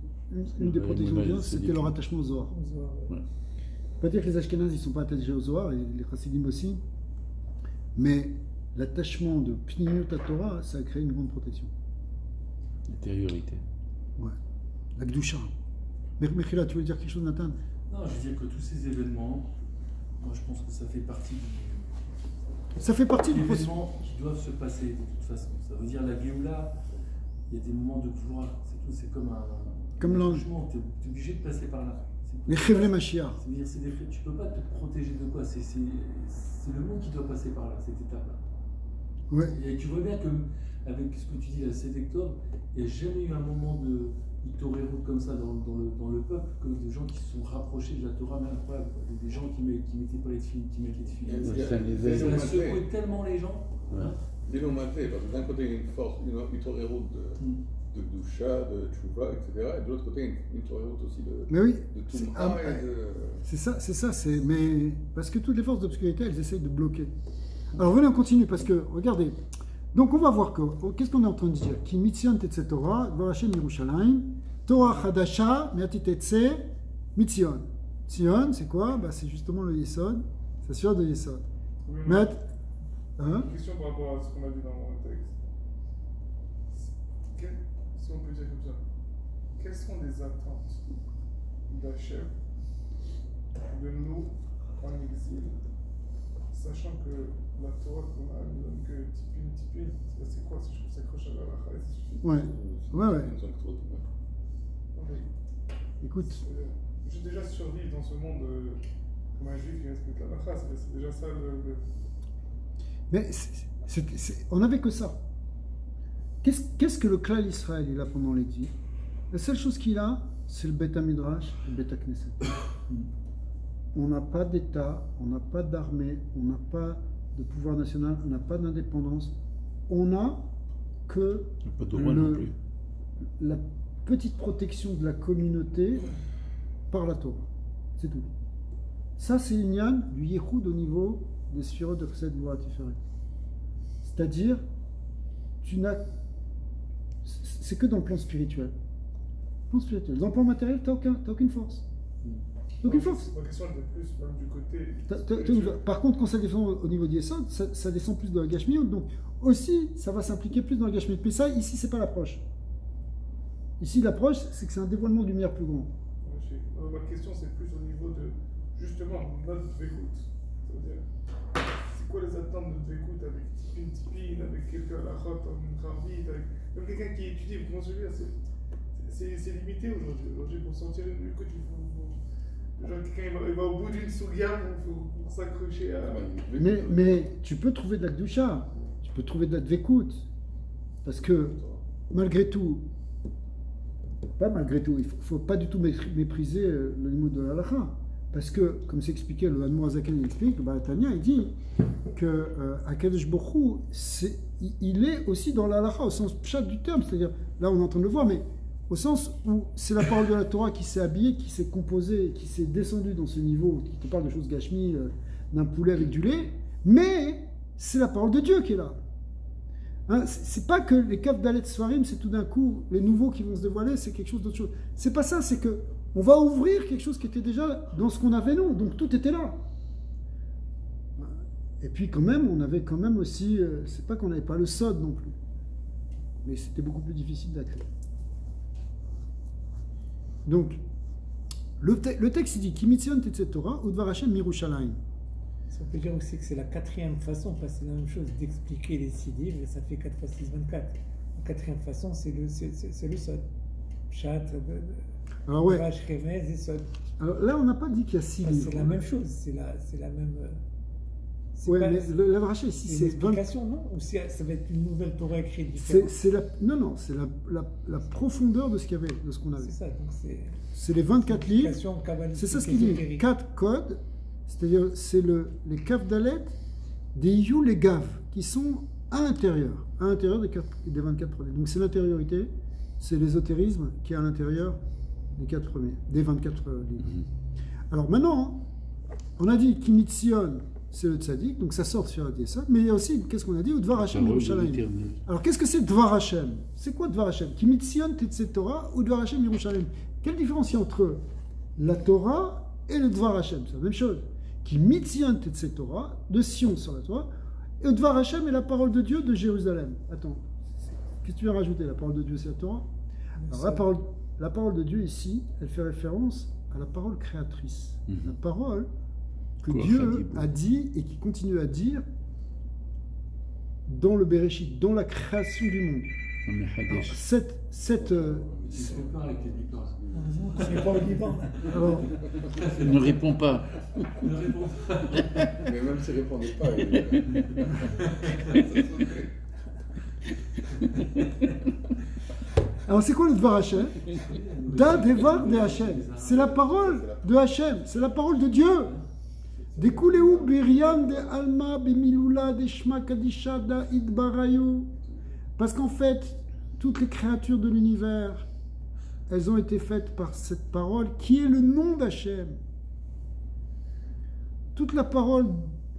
une des protections, c'était leur attachement au Zohar. Ouais. Pas dire que les Ashkénazes ils sont pas attachés au Zohar et les Chassidim aussi, mais l'attachement de Pnimiut à Torah, ça a créé une grande protection. L'intériorité. Ouais. La Gdusha. Mechila, tu veux dire quelque chose, Nathan? Non, je veux dire que tous ces événements, moi je pense que ça fait partie Ça fait partie du processus. événements qui doivent se passer de toute façon. Ça veut dire la Géoula, il y a des moments de gloire, c'est tout, c'est comme un... Comme l'ange. Tu es obligé de passer par là. Les Chevlé Mashiach. Tu peux pas te protéger de quoi, c'est le monde qui doit passer par là, cette étape-là. Ouais. Et tu vois bien que, avec ce que tu dis, le 7 octobre, il n'y a jamais eu un moment de Itorero comme ça dans le peuple, que des gens qui se sont rapprochés de la Torah, mais incroyable. Des gens qui mettaient pas les filles, qui mettent les filles. Ça a secoué tellement les gens. Ouais. Hein. Dis-nous maintenant, parce que d'un côté, il y a une force, une Itorero de Gdusha, de Tchouva, etc. Et de l'autre côté, une Itorero aussi Mais oui, de c'est Touma c'est ça, mais parce que toutes les forces d'obscurité, elles essayent de bloquer. Alors venez, on continue, parce que, regardez, donc on va voir qu'est-ce qu'on est en train de dire? Ki mitzion tetze Torah, dvar Hashem Yerushalayim, Torah chadasha, me'ati tetze, mitzion. Tzion, c'est quoi? Bah, c'est justement le Yesod, c'est sûr de Yesod. Oui, Hein? une question par rapport à ce qu'on a vu dans le texte. Si on peut dire comme ça, quelles sont les attentes d'Hachem de nous en exil, sachant que la Torah qu'on a ne donne que tipin, c'est quoi? Si je s'accroche à la lacha, ça suffit. Ouais. Écoute. Juste déjà survivre dans ce monde comme un juif qui respecte la lacha, c'est déjà ça le... Mais on n'avait que ça. Qu'est-ce que le Klal Israël il a pendant l'exil? La seule chose qu'il a, c'est le Beth Midrash et le Beth Knesset. On n'a pas d'État, on n'a pas d'armée, on n'a pas de pouvoir national, on n'a pas d'indépendance. On n'a que Pas de roi non plus. la petite protection de la communauté par la Torah. C'est tout. Ça, c'est l'ignan du Yehoud au niveau des Sphirot de Chesed Gvura Tiferet. C'est-à-dire, c'est que dans le plan spirituel. Dans le plan matériel, tu n'as aucune force. Aucune force. Ma question était plus même du côté... Par contre, quand ça descend au niveau d'Yesod, ça descend plus dans la Gashmiut, donc aussi, ça va s'impliquer plus dans la Gashmiut. Mais ça, ici, c'est pas l'approche. Ici, l'approche, c'est que c'est un dévoilement du lumière plus grand. Ma question, c'est plus au niveau de, justement, notre Dvekout. C'est-à-dire, c'est quoi les attentes de Dvekout avec Tipin, avec quelqu'un à la route, en Kharvit, avec même quelqu'un qui étudie, vous pensez bien, c'est limité aujourd'hui. Aujourd'hui, pour sortir une écoute, il faut Genre, quelqu'un il va au bout d'une souga pour s'accrocher à. Mais tu peux trouver de la Kedusha, tu peux trouver de la Dvekut. Parce que, malgré tout, pas malgré tout, il ne faut pas du tout mépriser le limud de l'halakha. Parce que, comme c'est expliqué, le Admor Azaken explique, Tanya, il dit que Akadosh Baruch Hu, il est aussi dans l'halakha au sens pshat du terme, c'est-à-dire, là on est en train de le voir, mais au sens où c'est la parole de la Torah qui s'est habillée, qui s'est composée, qui s'est descendue dans ce niveau, qui te parle de choses gashmi, d'un poulet avec du lait, mais c'est la parole de Dieu qui est là. Hein, c'est pas que les Kaf Dalet Sfarim, c'est tout d'un coup les nouveaux qui vont se dévoiler, c'est quelque chose d'autre chose. C'est pas ça, c'est que on va ouvrir quelque chose qui était déjà dans ce qu'on avait nous, donc tout était là. Et puis quand même, on avait quand même aussi, c'est pas qu'on n'avait pas le sod non plus, mais c'était beaucoup plus difficile d'accès. Donc, le texte il dit Kimitzion Tetzet Torah Udvar Hashem Mirushalayim. On peut dire aussi que c'est la quatrième façon, parce que c'est la même chose d'expliquer les 6 livres, et ça fait 4 x 6, 24. La quatrième façon, c'est le sod. Pshat, Alors ouais. Rash, Remez et sod. Alors là, on n'a pas dit qu'il y a 6 livres. C'est la même chose, c'est la même. Ouais, mais la Vracha ici, c'est une explication, non? Ou ça va être une nouvelle Torah écrite différente? Non, c'est la profondeur de ce qu'il y avait, de ce qu'on avait. C'est ça, donc c'est les 24 livres. C'est ça ce qu'il dit. 4 codes. C'est-à-dire, c'est les Kaf Dalet des You, les Gav, qui sont à l'intérieur des 24 premiers. Donc c'est l'intériorité, c'est l'ésotérisme qui est à l'intérieur des 24 livres. Alors maintenant, on a dit Kimitzion, c'est le tzaddik, donc ça sort sur la Yesod, mais il y a aussi, qu'est-ce qu'on a dit, Dvar Hashem Yerushalayim. Alors qu'est-ce que c'est Dvar Hashem? C'est quoi Dvar Hashem? Kimitzion Tetzet Torah ou Dvar Hashem Yerushalayim? Quelle différence il y a entre la Torah et le Dvar Hashem? C'est la même chose. Qui mitzion Tetzet Torah, de Sion sur la Torah, et Dvar Hashem est la parole de Dieu de Jérusalem. Attends, qu'est-ce que tu viens rajouter? La parole de Dieu, c'est la Torah. Alors la parole de Dieu ici, elle fait référence à la parole créatrice. La parole que Dieu a dit et qui continue à dire dans le Bereshit, dans la création du monde. Alors, alors, ne réponds pas. Mais même s'il ne répondait pas. Alors c'est quoi le Dvar Hashem? Da Devar de Hashem. C'est la parole de Hashem, c'est la parole de Dieu. Dekuleu Biriam de Alma Bemilula de Shma Kadisha da Idbarayu. Parce qu'en fait, toutes les créatures de l'univers, elles ont été faites par cette parole qui est le nom d'Hachem. Toute la parole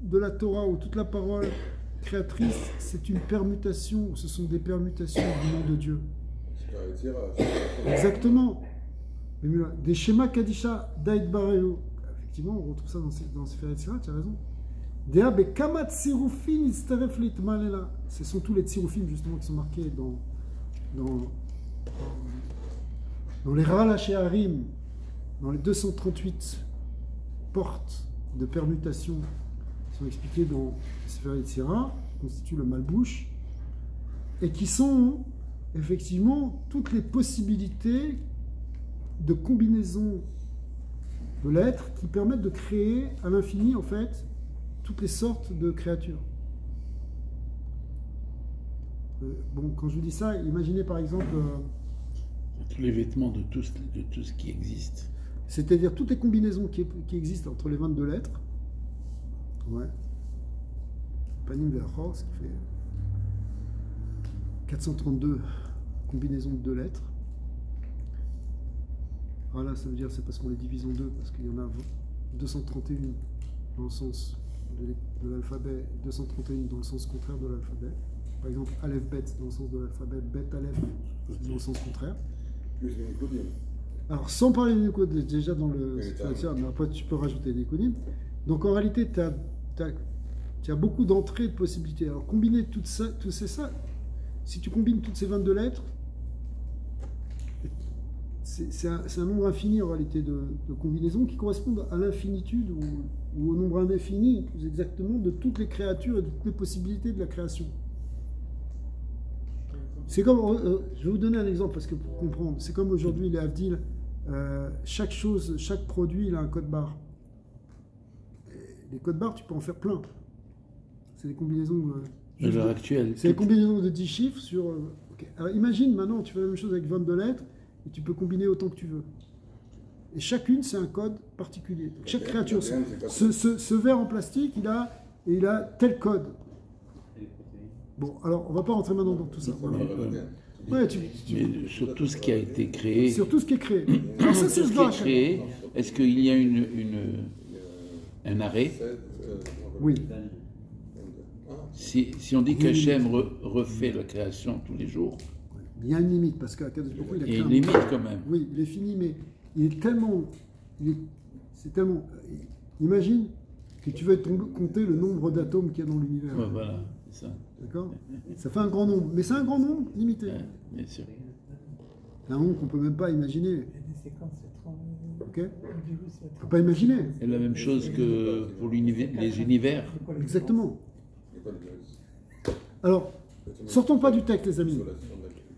de la Torah ou toute la parole créatrice, c'est une permutation, ce sont des permutations du nom de Dieu. Exactement. Des schémas Kadisha d'Aïd Barayu. Effectivement, on retrouve ça dans Sefer Yetzirah, tu as raison. Ce sont tous les tsiroufim justement qui sont marqués dans les Ralaché Harim, dans les 238 portes de permutation qui sont expliquées dans Sefer Yetzirah, qui constituent le Malbouche, et qui sont effectivement toutes les possibilités de combinaison de lettres qui permettent de créer à l'infini en fait toutes les sortes de créatures. Bon, quand je vous dis ça, imaginez par exemple tous les vêtements de tout ce qui existe. C'est-à-dire toutes les combinaisons qui existent entre les 22 lettres. Ouais. Panim Verchor, ce qui fait 432 combinaisons de 2 lettres. Voilà, ça veut dire c'est parce qu'on les divise en 2, parce qu'il y en a 231 dans le sens de l'alphabet, 231 dans le sens contraire de l'alphabet. Par exemple, Aleph Bet dans le sens de l'alphabet, Bet Aleph dans le sens contraire. Plus les Nikodim. Alors, sans parler des Nikodim, déjà dans le. Mais après, tu peux rajouter des Nikodim. Donc, en réalité, tu as beaucoup d'entrées de possibilités. Alors, combiner tout ça, si tu combines toutes ces 22 lettres, c'est un nombre infini en réalité de combinaisons qui correspondent à l'infinitude ou au nombre indéfini, plus exactement, de toutes les créatures et de toutes les possibilités de la création. C'est comme, je vais vous donner un exemple parce que pour comprendre, c'est comme aujourd'hui les Havdil, chaque chose, chaque produit, il a un code barre. Et les codes barres, tu peux en faire plein. C'est des combinaisons... De l'heure actuelle. C'est des combinaisons de 10 chiffres sur... ok. Alors imagine maintenant, tu fais la même chose avec 22 lettres, et tu peux combiner autant que tu veux. Et chacune, c'est un code particulier. Donc, chaque créature, ce verre en plastique, il a tel code. Bon, alors, on ne va pas rentrer maintenant dans tout ça. Voilà. Ouais, Mais sur tout ce qui a été créé. Sur tout ce qui est créé. Alors ça, c'est ce qui est créé, est-ce qu'il y a un arrêt? Oui. Si on dit qu'Hachem refait la création tous les jours. Il y a une limite, parce qu'Akadosh Baruch Hu, il a créé une limite quand même. Oui, il est fini, mais il est tellement... C'est tellement... Imagine que tu veux compter le nombre d'atomes qu'il y a dans l'univers. Ouais, voilà, c'est ça. D'accord? Ça fait un grand nombre, mais c'est un grand nombre limité. Ouais, bien sûr. Un nombre qu'on ne peut même pas imaginer. Il y a des séquences, c'est 30... Ok? On ne peut pas imaginer. C'est la même chose que pour les univers. Exactement. Alors, sortons pas du texte, les amis.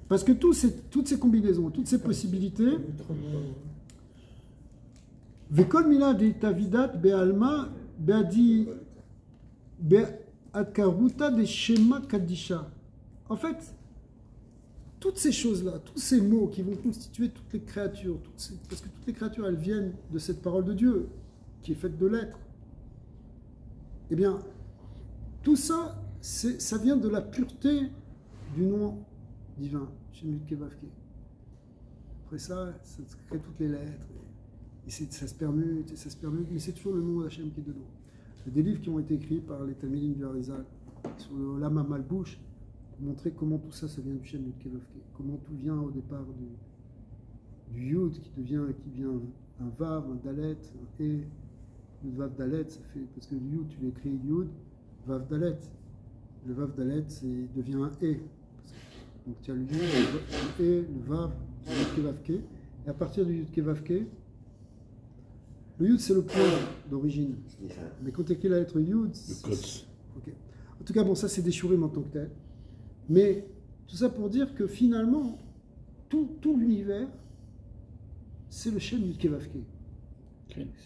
Parce que toutes ces combinaisons, toutes ces possibilités, Vekol mila de tavidat be'alma be'adi be'adkaruta de shema kadisha. En fait, toutes ces choses-là, tous ces mots qui vont constituer toutes les créatures, parce que toutes les créatures, elles viennent de cette parole de Dieu, qui est faite de lettres. Eh bien, tout ça, ça vient de la pureté du nom divin, Shemut Kevavke. Après ça crée toutes les lettres, et ça se permute, mais c'est toujours le nom d'Hachem qui est dedans. Il y a des livres qui ont été écrits par les Talmidim du Harizal sur le Lama Malbouche, pour montrer comment tout ça, ça vient du Shemut Kevavke, comment tout vient au départ du Yud qui devient un Vav, un Dalet, un E. Le Vav Dalet, ça fait, parce que le Yud, tu l'écris Yud, Vav Dalet. Le Vav Dalet, devient un E. Donc tu as le Yud, le E, le Vav, le Yud Kevavke. Et à partir du Yud Kevavke, le Yud, c'est le point d'origine. Mais quand tu écris la lettre Yud, c'est... Okay. En tout cas, bon, ça c'est des shurim en tant que tel. Mais tout ça pour dire que finalement, tout l'univers, c'est le Shem Yud Kevavke.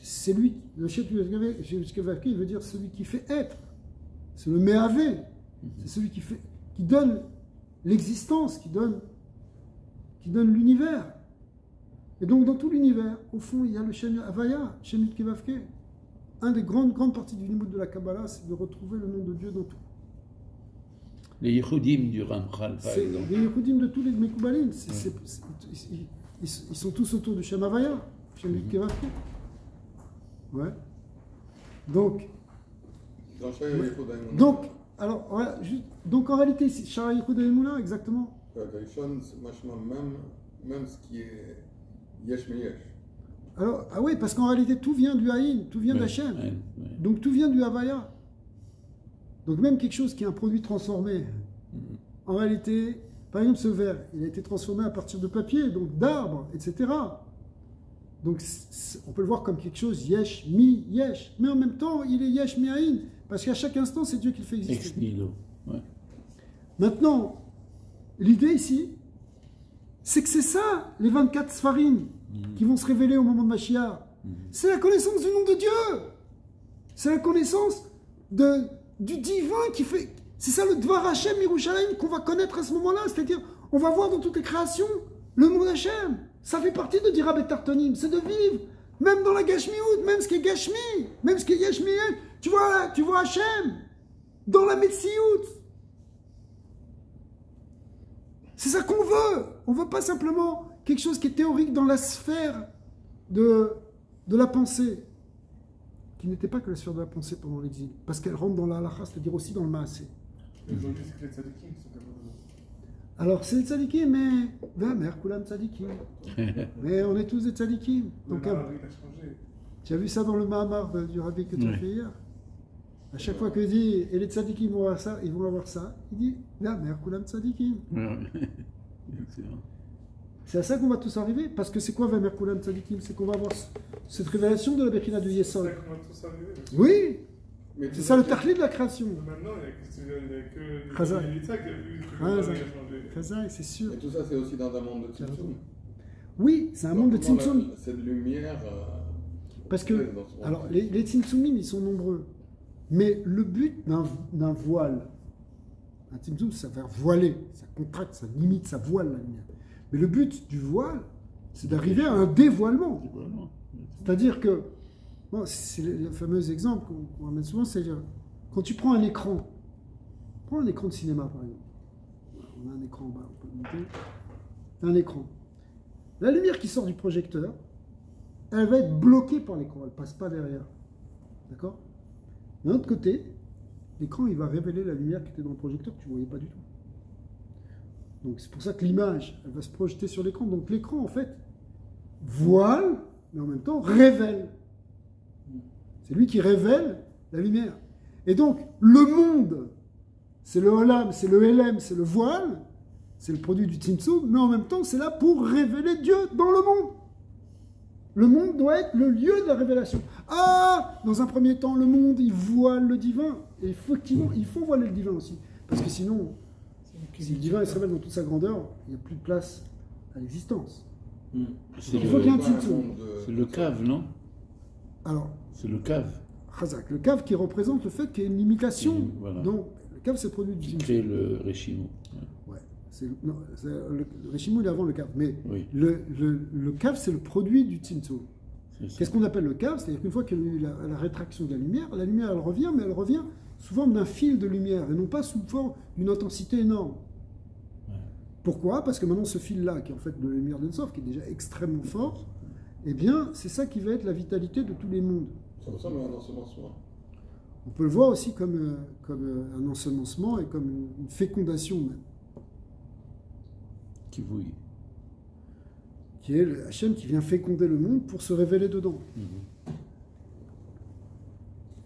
C'est lui, le Shem Yud Kevavke, il veut dire celui qui fait être. C'est le Mehavé. C'est celui qui donne l'existence, qui donne l'univers. Et donc dans tout l'univers, au fond, il y a le Shem Havaya, Shem Yud Kevavke. Un des grandes parties du limud de la Kabbalah, c'est de retrouver le nom de Dieu dans tout. Les Yehudim du Ramchal, par exemple. Les Yehudim de tous les Mekoubalim, ils sont tous autour du Shem Havaya, Shem Yud Kevavke. Ouais. Donc, alors, voilà, donc en réalité, Shara Yichud Haïmouna, exactement. Même ce qui est Yesh me Yesh. Alors, ah oui, parce qu'en réalité, tout vient du Haïn, tout vient d'Hachem. Donc tout vient du Havaya. Donc même quelque chose qui est un produit transformé, en réalité, par exemple ce verre, il a été transformé à partir de papier, donc d'arbres, etc. Donc on peut le voir comme quelque chose Yesh, Mi, Yesh. Mais en même temps, il est Yesh, Mi, Haïn. Parce qu'à chaque instant, c'est Dieu qui le fait exister. Ex nihilo. Ouais. Maintenant, l'idée ici, c'est que c'est ça, les 24 Sfarim, qui vont se révéler au moment de Mashiach. C'est la connaissance du nom de Dieu. C'est la connaissance du divin qui fait... C'est ça le Dvar Hashem Yerushalayim qu'on va connaître à ce moment-là. C'est-à-dire, on va voir dans toutes les créations le nom d'Hachem. Ça fait partie de Dira Betartonim. C'est de vivre, même dans la Gashmiout, même ce qui est Gashmi, même ce qui est Gashmi. Tu vois Hachem dans la Metsiout. C'est ça qu'on veut. On ne veut pas simplement quelque chose qui est théorique dans la sphère de la pensée, qui n'était pas que la sphère de la pensée pendant l'exil, parce qu'elle rentre dans la halakha, c'est-à-dire aussi dans le maasé. Aujourd'hui, c'est que les tzadikim qui sont capables de... Alors, c'est les tzadikim, mais... Mère, Koulam tzadikim. Mais on est tous des tzadikim. Donc, il a changé. Tu as vu ça dans le Mahamar du Rabbi que tu as fait hier? À chaque fois qu'il dit, et les tzadikim vont avoir ça, ils vont avoir ça, il dit, Mère, Koulam tzadikim. C'est à ça qu'on va tous arriver, parce que c'est quoi Vamer Koulam Tzadikim? C'est qu'on va avoir cette révélation de la Bechina du Yesod. C'est ça qu'on va tous arriver. Oui, c'est ça le tachli de la création. Maintenant, il n'y a que Chazai. Yitzhak qui a vu que le monde a changé. Chazai, c'est sûr. Et tout ça, c'est aussi dans un monde de Tzimtzum. Oui, c'est un monde de Tzimtzum. Cette lumière. Parce que, alors, les Tzimtzumim, ils sont nombreux. Mais le but d'un voile, un Tzimtzum, ça va voiler, ça contracte, ça limite, ça voile la lumière. Mais le but du voile, c'est d'arriver à un dévoilement. C'est-à-dire que, bon, c'est le fameux exemple qu'on ramène souvent, c'est-à-dire, quand tu prends un écran de cinéma par exemple, on a un écran en bas, on peut le monter, un écran. La lumière qui sort du projecteur, elle va être bloquée par l'écran, elle ne passe pas derrière. D'accord? D'un autre côté, l'écran, il va révéler la lumière qui était dans le projecteur que tu ne voyais pas du tout. Donc c'est pour ça que l'image, elle va se projeter sur l'écran. Donc l'écran, en fait, voile, mais en même temps révèle. C'est lui qui révèle la lumière. Et donc, le monde, c'est le Olam, c'est le Elem, c'est le voile, c'est le produit du Tzimtzum, mais en même temps, c'est là pour révéler Dieu dans le monde. Le monde doit être le lieu de la révélation. Ah, dans un premier temps, le monde, il voile le divin. Et effectivement, il faut voiler le divin aussi. Parce que sinon, si le divin il se révèle dans toute sa grandeur, il n'y a plus de place à l'existence. Il faut qu'il y ait un Tzimtzum. C'est le cave, non? Alors, c'est le cave. Chazak, le cave qui représente le fait qu'il y a une limitation. Voilà. Donc, le cave, c'est le produit du Qui Tzimtzum. crée le Réchimo. Ouais. Le Réchimo, il est avant le cave. Mais Oui. le cave, c'est le produit du Tzimtzum. C'est ça. Qu'est-ce qu'on appelle le cave? C'est-à-dire qu'une fois qu'il y a eu la rétraction de la lumière, elle revient, mais elle revient sous forme d'un fil de lumière, et non pas sous forme d'une intensité énorme. Ouais. Pourquoi? Parce que maintenant, ce fil-là, qui est en fait de la lumière d'Ensof, qui est déjà extrêmement fort, eh bien, c'est ça qui va être la vitalité de tous les mondes. Ça ressemble à un ensemencement. On peut le voir aussi comme un ensemencement et comme une fécondation même, Qui vouille. qui est le Hachem qui vient féconder le monde pour se révéler dedans.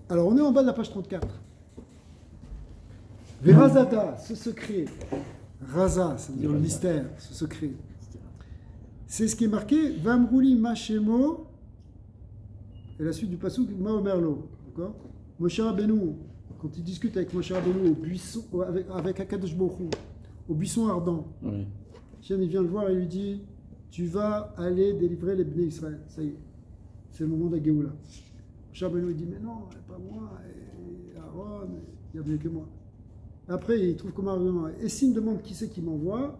Alors, on est en bas de la page 34. Verazada, ce secret. Raza, ça veut dire le mystère, ce secret. C'est ce qui est marqué Vamrouli Machemo, et la suite du passouk Maomerlo. D'accord? Moshe Rabbeinu, quand il discute avec Moshe Rabbeinu au buisson, avec Akadosh Baruch Hu, au buisson ardent, Oui. Hachem, il vient le voir et lui dit tu vas aller délivrer les Bnei Israël. Ça y est, c'est le moment de la Géoula. Moshe Rabbeinu il dit mais non, pas moi, et Aaron, il n'y a bien que moi. Après, il trouve comment argument. Et s'il me demande qui c'est qui m'envoie,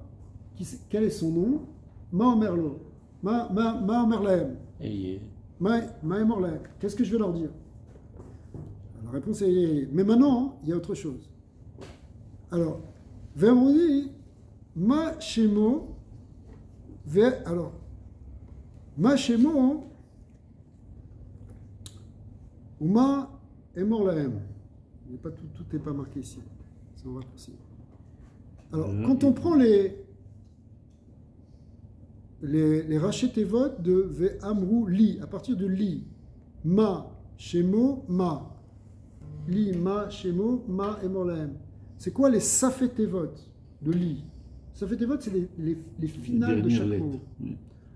quel est son nom, Maomerlo, Maomerlahem, Maomerlahem. Qu'est-ce que je vais leur dire? La réponse est mais maintenant, il y a autre chose. Alors, Vermoni, Ma Shemo, alors, Ma Shemo, ou Ma Emorlahem. Tout n'est pas marqué ici. C'est un raccourci. Alors, quand on prend les rachetevot de Ve'amru Li, à partir de Li, Ma, Shemo, Ma. Li, Ma, Shemo, Ma, Emorlahem. C'est quoi les Safetevot de Li? Safetevot, c'est les finales de chaque mot.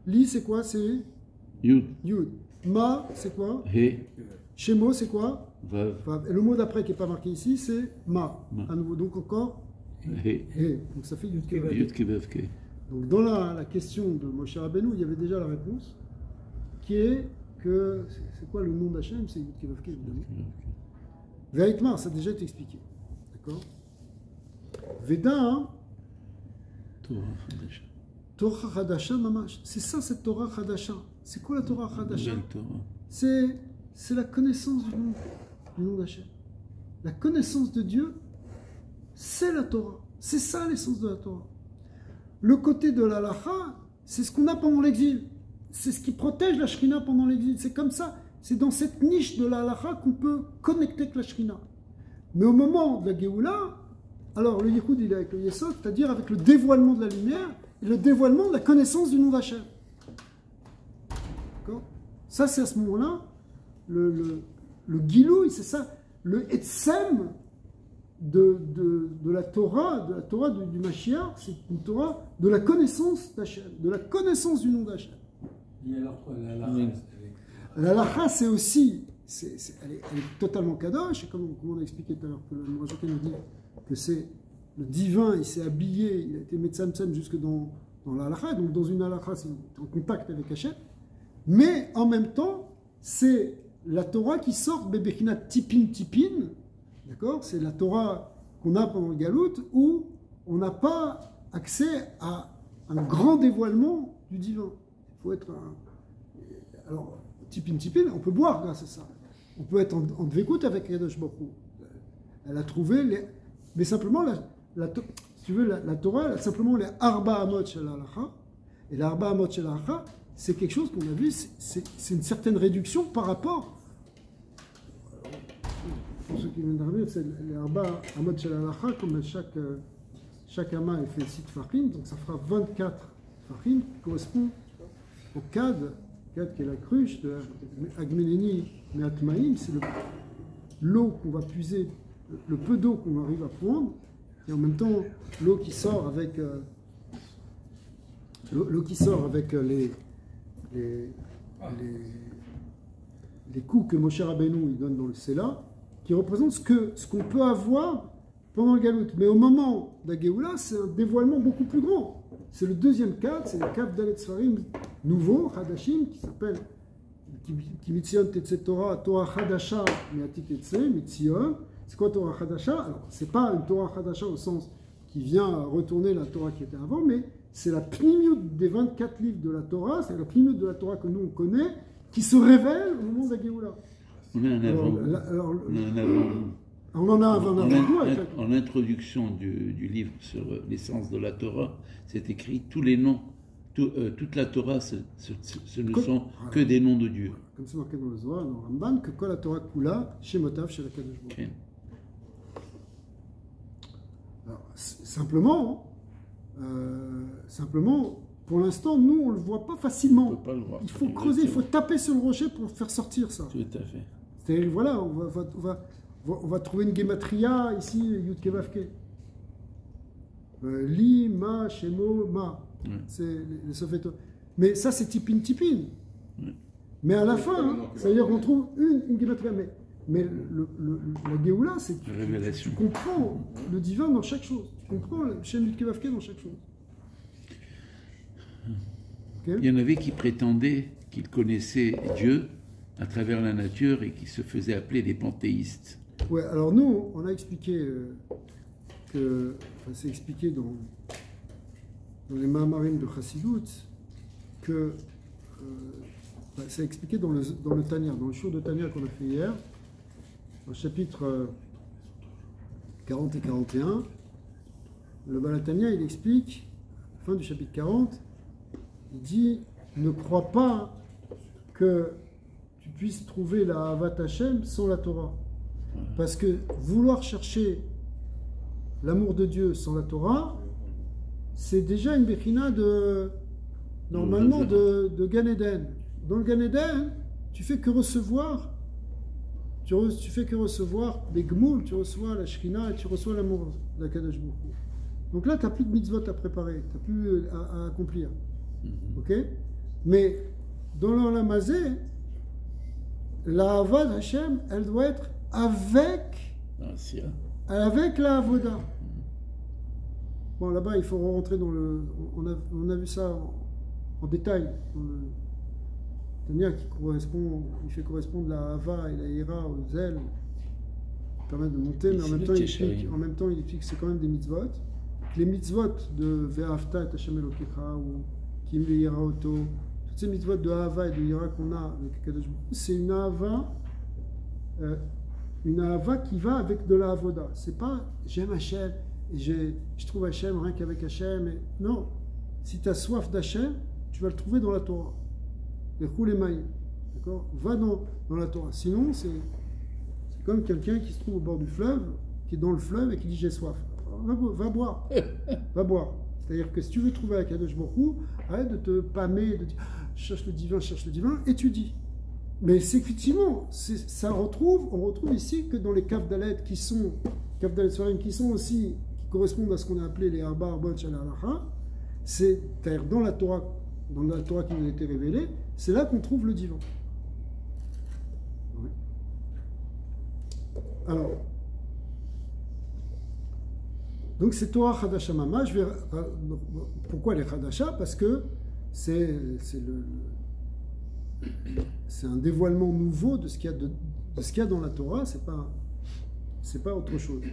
Li, c'est quoi? C'est Yud. Yud. Ma, c'est quoi? He. Shemo, c'est quoi? Vav. Et le mot d'après qui n'est pas marqué ici, c'est Ma. À nouveau, donc encore He. He. Donc ça fait Yud Kevav. Yud Kevav Ke. Donc dans la question de Moshe Rabbeinu, il y avait déjà la réponse, qui est que, c'est quoi le nom d'Hachem? C'est Yud Kevav Ke, évidemment. Ve'aitmar, ça a déjà été expliqué. D'accord? Veda, hein? Torah Chadasha. Torah Chadasha, mamash. C'est ça cette Torah Chadasha. C'est quoi la Torah Chadasha? Nouvelle Torah. C'est la connaissance du nom d'Hachem. La connaissance de Dieu, c'est la Torah. C'est ça l'essence de la Torah. Le côté de l'Halacha, c'est ce qu'on a pendant l'exil. C'est ce qui protège la Shrina pendant l'exil. C'est comme ça. C'est dans cette niche de l'Halacha qu'on peut connecter avec la Shrina. Mais au moment de la Géoula, alors le Yichud il est avec le Yesod, c'est-à-dire avec le dévoilement de la lumière et le dévoilement de la connaissance du nom d'Hachem. D'accord? Ça, c'est à ce moment-là, le Gilouï, c'est ça, le Etsem de la Torah, du Mashiach, c'est une Torah de la connaissance d'Hachem, de la connaissance du nom d'Hachem. Et alors quoi, La lacha, c'est aussi, elle est totalement kadosh, et comme on a expliqué tout à l'heure, que le Mourazaken nous dit que c'est le divin, il s'est habillé, il a été Metzamtzem jusque dans dans la halakha, donc dans une halakha, c'est en contact avec Hachem, mais en même temps, c'est la Torah qui sort, Bebechinat Tipin Tipin, d'accord? C'est la Torah qu'on a pendant le Galout, où on n'a pas accès à un grand dévoilement du divin. Il faut être un... Alors, Tipin Tipin, on peut boire grâce à ça. On peut être en dvekout avec Kadosh Baruch Hu. Elle a trouvé les... Mais simplement, si tu veux, la Torah, elle a simplement les Arba Amot Shel Halacha. Et l'Arba Amot Shel Halacha, c'est quelque chose qu'on a vu, c'est une certaine réduction par rapport... Pour ceux qui viennent d'arriver, c'est les Arba Amot Shel Halacha, comme chaque ama est fait 6 farine, donc ça fera 24 farine, qui correspond au Kad qui est la cruche de Agmeleni Meatmaim, c'est l'eau qu'on va puiser, le peu d'eau qu'on arrive à prendre, et en même temps l'eau qui sort avec les coups que Moshe Rabbeinu il donne dans le Sela, qui représentent ce qu'on peut avoir pendant le Galout. Mais au moment de la Géoula, c'est un dévoilement beaucoup plus grand. C'est le deuxième cadre, c'est le cadre d'Alet Sfarim nouveau, Hadashim, qui s'appelle qui Mitzion Tetse Torah, Torah Hadasha, Miati Tetse, Mitzion. C'est quoi Torah Hadasha? Alors, c'est pas une Torah Hadasha au sens qui vient retourner la Torah qui était avant, mais c'est la pnimiut des 24 livres de la Torah, c'est la pnimiut de la Torah que nous on connaît, qui se révèle au moment de la Géoula. On en a avant. En introduction du livre sur l'essence de la Torah, c'est écrit tous les noms, toute la Torah, ce ne sont que des noms de Dieu. Comme c'est marqué dans le Zohar, dans le Ramban, que quoi la Torah Kula, Shemotav, chez la Kadosh Baruch Hu. Alors, simplement, pour l'instant, nous, on ne le voit pas facilement. On peut pas le voir. Il faut creuser, il faut taper sur le rocher pour faire sortir ça. Tout à fait. C'est-à-dire, voilà, on va trouver une gematria ici, Yud Kevavke. Li, Ma, Shemo, Ma. C'est les sophétos. Mais ça, c'est Tipin Tipin. Mais à la fin, c'est-à-dire qu'on trouve une gematria. Mais la Géoula, c'est que tu comprends le divin dans chaque chose. Tu comprends le Shem Yud Kevavke dans chaque chose. Okay. Il y en avait qui prétendaient qu'ils connaissaient Dieu à travers la nature et qui se faisaient appeler des panthéistes. Ouais, alors nous, on a expliqué c'est expliqué dans les Mahamarim de Chassidut que c'est expliqué dans le Tanya, dans le show de Tanya qu'on a fait hier, au chapitre 40 et 41. Le Balatania, il explique, fin du chapitre 40, il dit ne crois pas que tu puisses trouver la Havat Hashem sans la Torah. Parce que vouloir chercher l'amour de Dieu sans la Torah, c'est déjà une bechina normalement de Gan Eden. Dans le Gan Eden, tu fais que recevoir, tu fais que recevoir les Gmoul, tu reçois la Shekhinah et tu reçois l'amour de la Kadosh Baruch Hu. Donc là, tu n'as plus de mitzvot à préparer, tu n'as plus à accomplir. Ok? Mais dans l'Olam Hazé, la Havad Hashem, elle doit être avec la Avoda. Bon, là-bas, il faut rentrer dans le... On a vu ça en détail. Dans le Tania qui correspond, il fait correspondre la Hava et la Hira au Zel. Ça permet de monter, mais en même temps, il explique que c'est quand même des mitzvot. Les mitzvot de Ve'afta et Hashem Elokecha ou Kim Ve'ira Oto, toutes ces mitzvot de Hava et de Hira qu'on a avec Kadosh Baruch Hu, c'est une Hava qui va avec de la Avoda. C'est pas j'aime Hashem et je trouve Hashem rien qu'avec Hashem. Non, si tu as soif d'Hashem, tu vas le trouver dans la Torah. Les Choulémaï, d'accord? Va dans la Torah. Sinon, c'est comme quelqu'un qui se trouve au bord du fleuve, qui est dans le fleuve et qui dit j'ai soif. Va boire. Va boire. C'est-à-dire que si tu veux trouver la Kadosh Baruch Hu, arrête de te pâmer, de dire cherche le divin, étudie. Mais c'est effectivement, on retrouve ici que dans les Kaf Dalet qui sont aussi, qui correspondent à ce qu'on a appelé les Arba Arbot Shel Halacha, c'est-à-dire dans la Torah qui nous a été révélée, c'est là qu'on trouve le divin. Alors, Donc c'est Torah Chadasha Mama. Pourquoi les Chadasha? Parce que c'est un dévoilement nouveau de ce qu'il y a dans la Torah, c'est pas autre chose.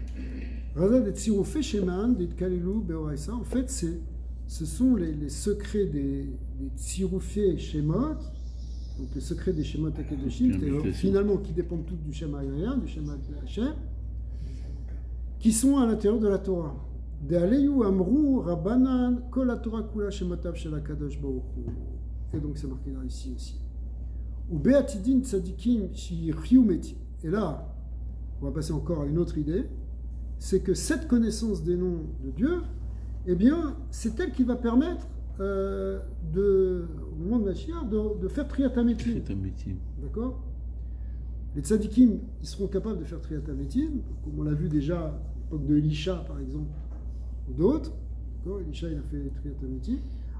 Razad et Tzirufé Sheman, dit Kalilou Beoraisa, en fait, ce sont les secrets des Tzirufé Shemot, donc les secrets des Shemot Akedoshim, finalement qui dépendent tous du Shema Yahya, du Shema Hashem, qui sont à l'intérieur de la Torah. De Aleyu Amrou Rabbanan Kol Torah Kula Shemotav Shel Kadosh Baruch Hu. Et donc c'est marqué là ici aussi. Ou Beatidin Tzadikim Shiyichiu Metim. Et là, on va passer encore à une autre idée, c'est que cette connaissance des noms de Dieu, eh bien, c'est elle qui va permettre au moment de Mashiach de faire Triatametim. D'accord? Les tzadikim, ils seront capables de faire Triatametim, comme on l'a vu déjà à l'époque de Elisha, par exemple, ou d'autres. Elisha, il a fait Triatametim.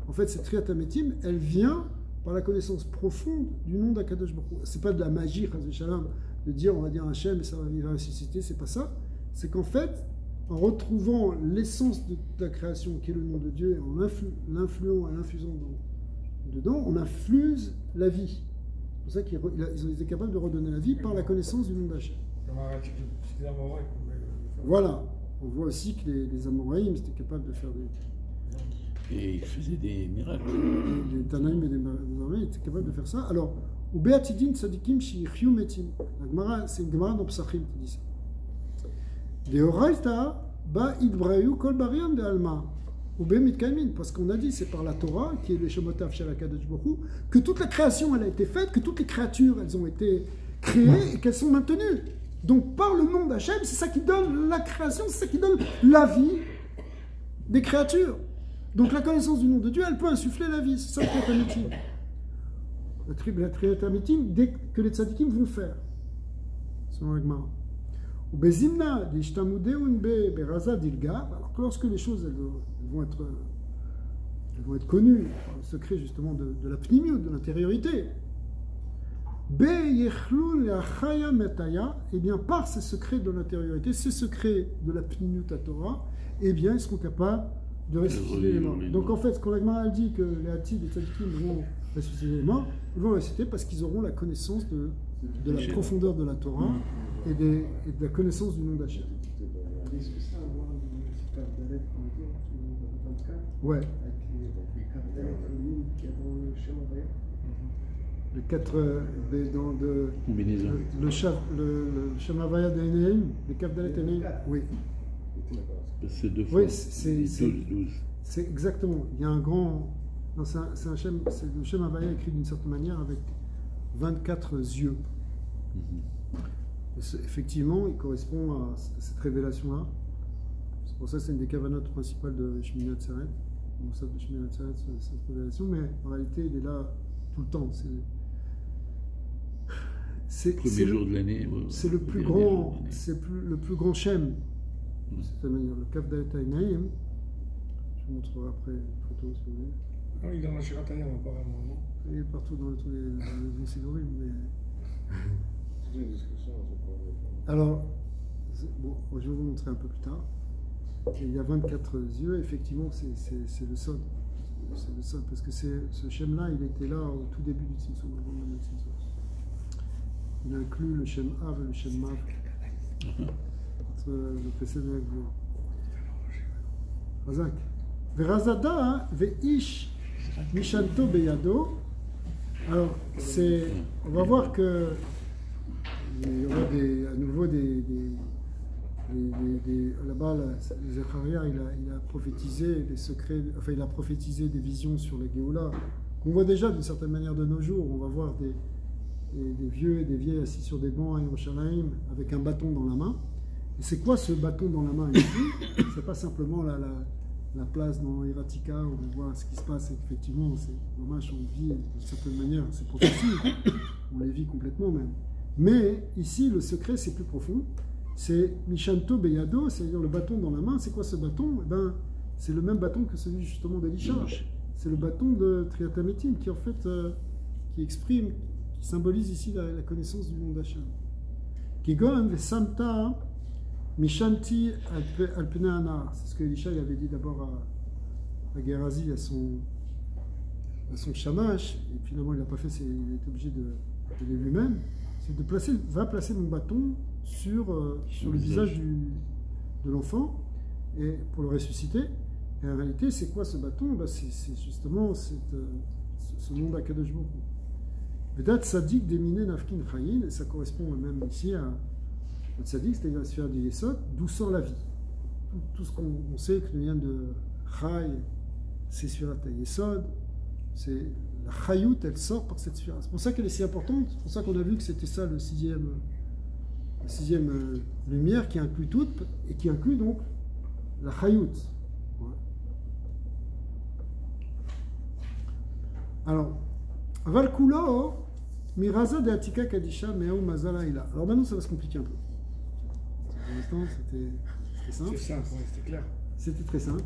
En fait, cette Triatametim, elle vient par la connaissance profonde du nom d'Akadosh Baruch Hu. C'est pas de la magie, Chas v'Shalom, de dire on va dire Hachem et ça va ressusciter, c'est pas ça. C'est qu'en fait, en retrouvant l'essence de la création qui est le nom de Dieu, et en l'influant et l'infusant dedans, on infuse la vie. C'est pour ça qu'ils ont été capables de redonner la vie par la connaissance du nom d'Hachem. Voilà. On voit aussi que les Amoraïm étaient capables de faire des... Et ils faisaient des miracles. Les Tanaïm et les Amoraïm étaient capables de faire ça. Alors, ou Beatidin Tzadikim Shiyichiu Metim. C'est une Gemara dans Psachim qui dit ça. De Horaïta Ba Idbrayu Kol Bariam de Alma. Ou Mitkamin, parce qu'on a dit, c'est par la Torah, qui est le Shemotav Shel Kadosh Baruch Hu, que toute la création elle a été faite, que toutes les créatures elles ont été créées et qu'elles sont maintenues. Donc par le nom d'Hachem, c'est ça qui donne la création, c'est ça qui donne la vie des créatures. Donc la connaissance du nom de Dieu, elle peut insuffler la vie, c'est ça le Triatamitim. La Triatamitim, dès que les tzadikim vont faire, selon Agmara. Ou bezimna d'ishtamudeun beraza dilga, alors que lorsque les choses elles vont être connues par le secret justement de la pnimiut, de l'intériorité. Be yechlun leachaya metaya, et bien par ces secrets de l'intériorité, ces secrets de la pnimiut à Torah, et bien ils seront capables de ressusciter les morts. Donc en fait, quand l'Agmara dit que les Hatid et Tzadikim vont ressusciter les morts, ils vont ressusciter parce qu'ils auront la connaissance de la profondeur de la Torah et de la connaissance du nom d'Hachem. Est-ce que ça a à voir avec le Kavdalet qu'on a dit, le 24, ouais. Avec les Kavdalet qu'il y a dans le Shema Vaya? Les 4 le Shema Vaya d'Eneim, les Kavdalet Eneim, oui. C'est 2 fois. Oui, c'est exactement. Il y a un grand. C'est le Shem Havaya écrit d'une certaine manière avec 24 yeux. Effectivement, il correspond à cette révélation-là. C'est pour ça que c'est une des cavanotes principales de Shemini Atzeret. On sait de Shemini Atzeret, cette révélation, mais en réalité, il est là tout le temps. C'est le premier jour de l'année. C'est le plus grand. C'est le plus grand Shem. De cette manière, le Kaf Dalet Haïnaïm. Je vous montrerai après une photo si vous voulez. Non, il est dans la Shiratayam apparemment, non? Il est partout dans tous les Sidorim, mais... C'est une discussion, je crois. Alors, bon, je vais vous montrer un peu plus tard. Il y a 24 yeux, effectivement, c'est le Sod. C'est le Sod, parce que ce Shem-là, il était là au tout début du Tzimtzum, avant même le Tzimtzum. Il inclut le Shem Av et le Shem Mav. Le précédent avec vous. Razak. Verazada veish mishanto beyado. Alors, on va voir que il y aura à nouveau là-bas, Zecharia, il a prophétisé des secrets, enfin il a prophétisé des visions sur les Géoula qu'on voit déjà d'une certaine manière de nos jours. On va voir des vieux et des vieilles assis sur des bancs à Yerushalayim avec un bâton dans la main. Et c'est quoi ce bâton dans la main ici? C'est pas simplement la place dans Iratika où on voit ce qui se passe. Effectivement, c'est dommage, on vit d'une certaine manière, c'est prophétique, on les vit complètement même. Mais ici, le secret, c'est plus profond. C'est Mishanto Beyado, c'est-à-dire le bâton dans la main. C'est quoi ce bâton? Eh ben, c'est le même bâton que celui justement d'Elisha. C'est le bâton de Triatametim qui en fait qui exprime, qui symbolise ici la connaissance du nom d'Hachem. Kigon Samta Mishanti Alpena, c'est ce que Elisha avait dit d'abord à Gérazi, à son shamash, et finalement il n'a pas fait, il est obligé de lui-même, c'est de placer mon bâton sur le visage de l'enfant et pour le ressusciter. Et en réalité, c'est quoi ce bâton? C'est justement ce nom d'Akadosh Baruch Hu. Vedat Tzadik Demine Nafkin Chayin, et ça correspond même ici à Tzadik, c'est-à-dire la sphère du Yesod, d'où sort la vie. Tout ce qu'on sait que vient de Chay, c'est sphère à Yesod, c'est la Chayut, elle sort par cette sphère. C'est pour ça qu'elle est si importante, c'est pour ça qu'on a vu que c'était ça la sixième lumière qui inclut toute, et qui inclut donc la Chayut. Alors, Valkulo, Miraza de Atika Kadisha, Meaou Mazala Ila. Alors maintenant, ça va se compliquer un peu. Pour l'instant, c'était simple. C'est simple, ouais, c'était clair. C'était très simple.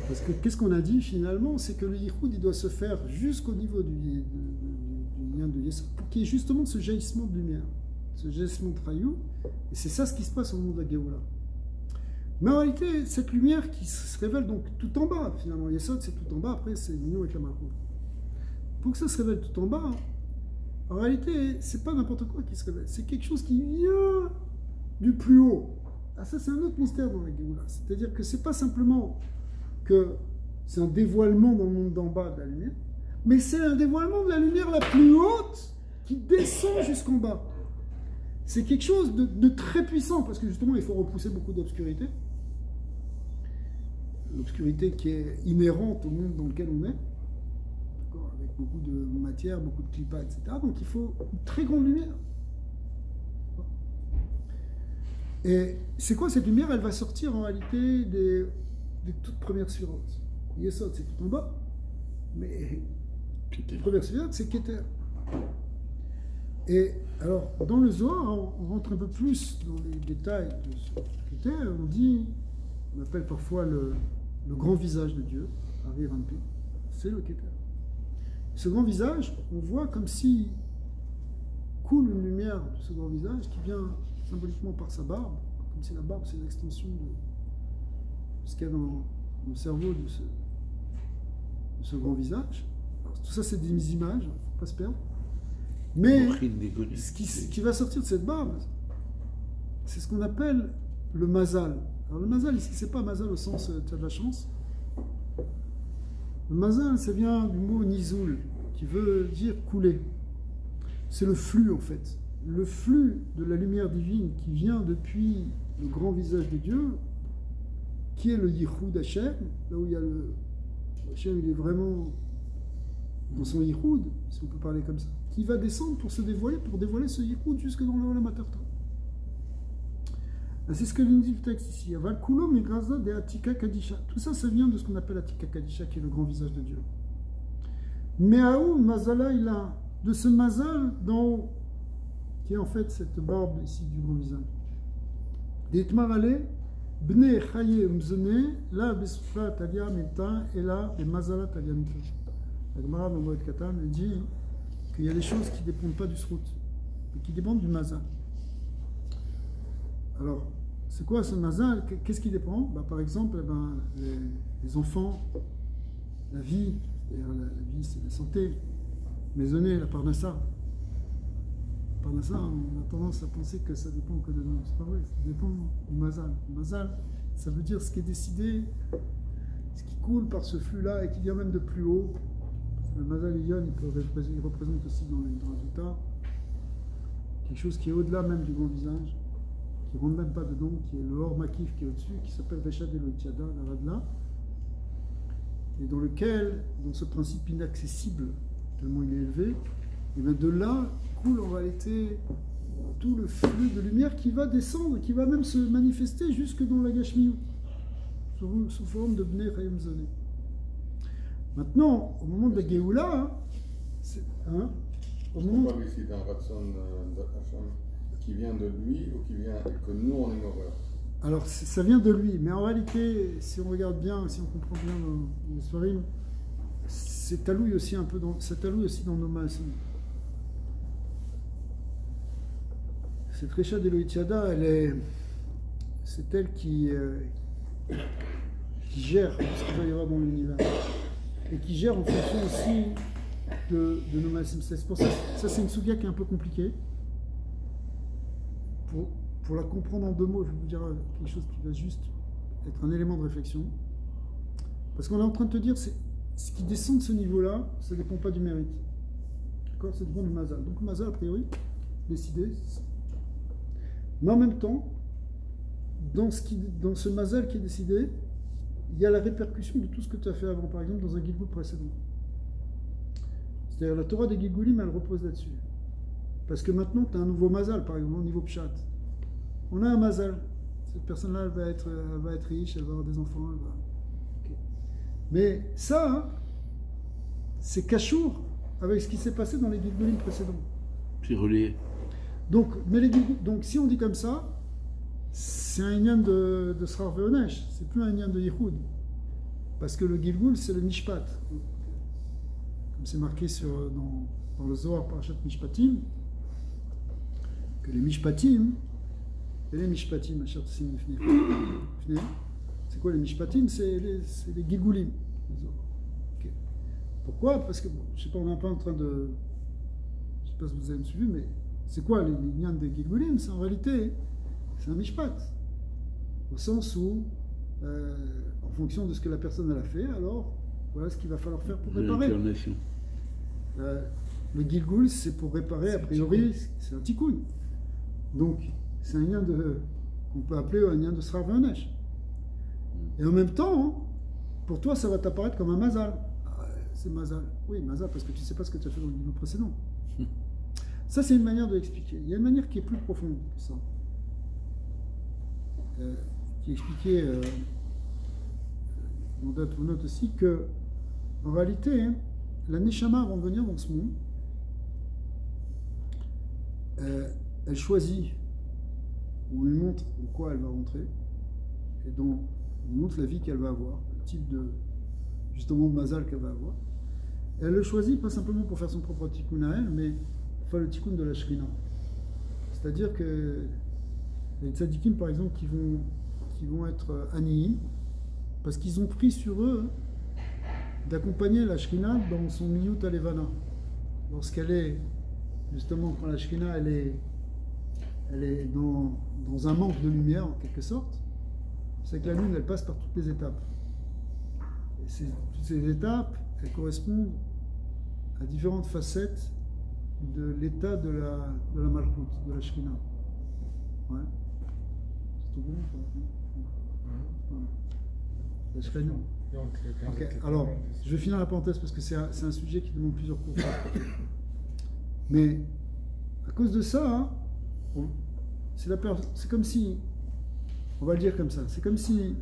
Parce que qu'est-ce qu'on a dit finalement? C'est que le Yichud, il doit se faire jusqu'au niveau du lien de Yesod, pour qu'il y ait justement ce jaillissement de lumière, ce jaillissement de Rayou. Et c'est ça ce qui se passe au moment de la Géoula. Mais en réalité, cette lumière qui se révèle donc tout en bas, finalement, Yesod, c'est tout en bas, après, c'est l'union avec la Malchut. Pour que ça se révèle tout en bas, en réalité, c'est pas n'importe quoi qui se révèle, c'est quelque chose qui vient du plus haut. Ah, ça, c'est un autre mystère dans la Géoula. C'est-à-dire que c'est pas simplement que c'est un dévoilement dans le monde d'en bas de la lumière, mais c'est un dévoilement de la lumière la plus haute qui descend jusqu'en bas. C'est quelque chose de très puissant, parce que justement, il faut repousser beaucoup d'obscurité. L'obscurité qui est inhérente au monde dans lequel on est. Avec beaucoup de matière, beaucoup de clipa, etc. Donc il faut une très grande lumière. Et c'est quoi cette lumière? Elle va sortir en réalité des toutes premières sphirotes. Yesod, c'est tout en bas, mais les premières sphirotes, c'est Keter. Et alors, dans le Zohar, on rentre un peu plus dans les détails de ce Keter. On appelle parfois le grand visage de Dieu, Ari Rampi, c'est le Keter. Ce grand visage, on voit comme si coule une lumière de ce grand visage qui vient symboliquement par sa barbe, comme si la barbe c'est l'extension de ce qu'il y a dans le cerveau de ce grand visage. Alors, tout ça c'est des images, il ne faut pas se perdre. Mais ce qui va sortir de cette barbe, c'est ce qu'on appelle le mazal. Alors le mazal ici, c'est pas mazal au sens tu as de la chance. Le mazal, ça vient du mot nizoul, qui veut dire couler. C'est le flux, en fait. Le flux de la lumière divine qui vient depuis le grand visage de Dieu, qui est le Yichud Hashem, là où il y a le... Hashem, il est vraiment dans son Yichud, si on peut parler comme ça, qui va descendre pour se dévoiler, pour dévoiler ce Yichud jusque dans le Materta. C'est ce que nous dit le texte ici. Avalkulo migraza de Atika Kadisha. Tout ça, ça vient de ce qu'on appelle Atika Kadisha, qui est le grand visage de Dieu. Meaou Mazala il a de ce mazal d'en haut, qui est en fait cette barbe ici du grand visage. D'Itmarale, Bne Chaye Mzene, la Besufra Talia Meta, et la Mazala Talia Meta. La Gemara dans Moed Katan dit qu'il y a des choses qui ne dépendent pas du srout, mais qui dépendent du mazal. Alors, c'est quoi ce mazal? Qu'est-ce qui dépend? Par exemple, les enfants, la vie, c'est-à-dire la vie, c'est la santé, maisonnée, la parnassa. La parnassa, on a tendance à penser que ça dépend que de nous. C'est pas vrai, ça dépend du mazal. Le mazal, ça veut dire ce qui est décidé, ce qui coule par ce flux-là et qui vient même de plus haut. Le mazal Iyon, il représente aussi dans les résultats quelque chose qui est au-delà même du grand visage, qui ne rentre même pas dedans, qui est le Or Makif qui est au-dessus, qui s'appelle Reshad Eloïtiada, la Radla, et dans lequel, dans ce principe inaccessible, tellement il est élevé, et bien de là coule en réalité tout le flux de lumière qui va descendre, qui va même se manifester jusque dans la Gashmiyut, sous forme de Bnei Chayim Zoné. Maintenant, au moment de la Géoula, au moment... On parle ici d'un Ratson d'Hacham qui vient de lui ou qui vient que nous on est horreur. Alors ça vient de lui, mais en réalité, si on regarde bien, si on comprend bien nos Sfarim, c'est talouille aussi un peu dans, ça talouille aussi dans nos mains. Cette Recha d'Eloïtiada, elle c'est elle qui gère ce qu'il va y avoir dans l'univers. Et qui gère en fonction aussi de nos maximes. C'est pour ça, ça c'est une sugia qui est un peu compliquée. Pour la comprendre en 2 mots, je vais vous dire quelque chose qui va juste être un élément de réflexion. Parce qu'on est en train de te dire, c'est ce qui descend de ce niveau-là, ça ne dépend pas du mérite. D'accord? Ça dépend du mazal. Donc le mazal, a priori, décidé. Mais en même temps, dans ce mazal qui est décidé, il y a la répercussion de tout ce que tu as fait avant, par exemple dans un Gilgul précédent. C'est-à-dire la Torah des Gilgulim, elle repose là-dessus. Parce que maintenant, tu as un nouveau mazal, par exemple, au niveau pshat. On a un mazal. Cette personne-là, elle va être riche, elle va avoir des enfants. Elle va... Okay. Mais ça, hein, c'est cachour avec ce qui s'est passé dans les Gilgulim précédents. C'est relié. Donc si on dit comme ça, c'est un inyan de Srar Veonesh, c'est plus un inyan de Yichud. Parce que le Gilgul, c'est le Mishpat. Comme c'est marqué dans le Zohar Parashat Mishpatim, que les Mishpatim, et les Mishpatim, c'est quoi les Mishpatim? C'est les Gilgulim. Okay. Pourquoi? Parce que, bon, je sais pas, on est un peu en train de... Je sais pas si vous avez suivi, mais c'est quoi les inyan des Gilgulim? C'est en réalité... C'est un mishpat, au sens où, en fonction de ce que la personne elle a fait, alors voilà ce qu'il va falloir faire pour réparer. Le Gilgul, c'est pour réparer, a priori, c'est un tikkun. Donc, c'est un lien qu'on peut appeler un lien de Srar Veonesh. Et en même temps, pour toi, ça va t'apparaître comme un mazal. Ah, c'est mazal. Oui, mazal, parce que tu ne sais pas ce que tu as fait dans le niveau précédent. Ça, c'est une manière de l'expliquer. Il y a une manière qui est plus profonde que ça. Qui expliquait dans d'autres notes aussi que en réalité, hein, la Neshama avant de venir dans ce monde, elle choisit, on lui montre en quoi elle va rentrer, et donc on lui montre la vie qu'elle va avoir, le type de justement de mazal qu'elle va avoir. Et elle le choisit pas simplement pour faire son propre tikkun à elle, mais pour faire le tikkun de la Shrina. C'est-à-dire que les tzadikim, par exemple, qui vont être aniyim, parce qu'ils ont pris sur eux d'accompagner la Shrina dans son miyut alevana. Lorsqu'elle est, justement, quand la Shrina, elle est dans un manque de lumière, en quelque sorte, c'est que la lune, elle passe par toutes les étapes. Et toutes ces étapes, elles correspondent à différentes facettes de l'état de la malchout, de la Shrina. Ouais. C'est tout bon, la Shrina. Okay. Alors, je vais finir la parenthèse parce que c'est un sujet qui demande plusieurs cours. Mais à cause de ça, hein, c'est comme si, on va le dire comme ça, c'est comme si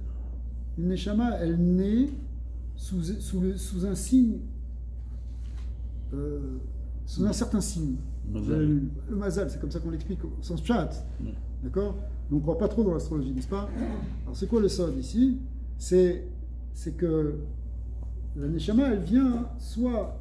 une Neshama, elle naît sous un signe, sous un certain signe. Le mazal, c'est comme ça qu'on l'explique au sens pshat. D'accord? Donc on ne croit pas trop dans l'astrologie, n'est-ce pas? Alors c'est quoi le sod ici? C'est que la Neshama, elle vient, soit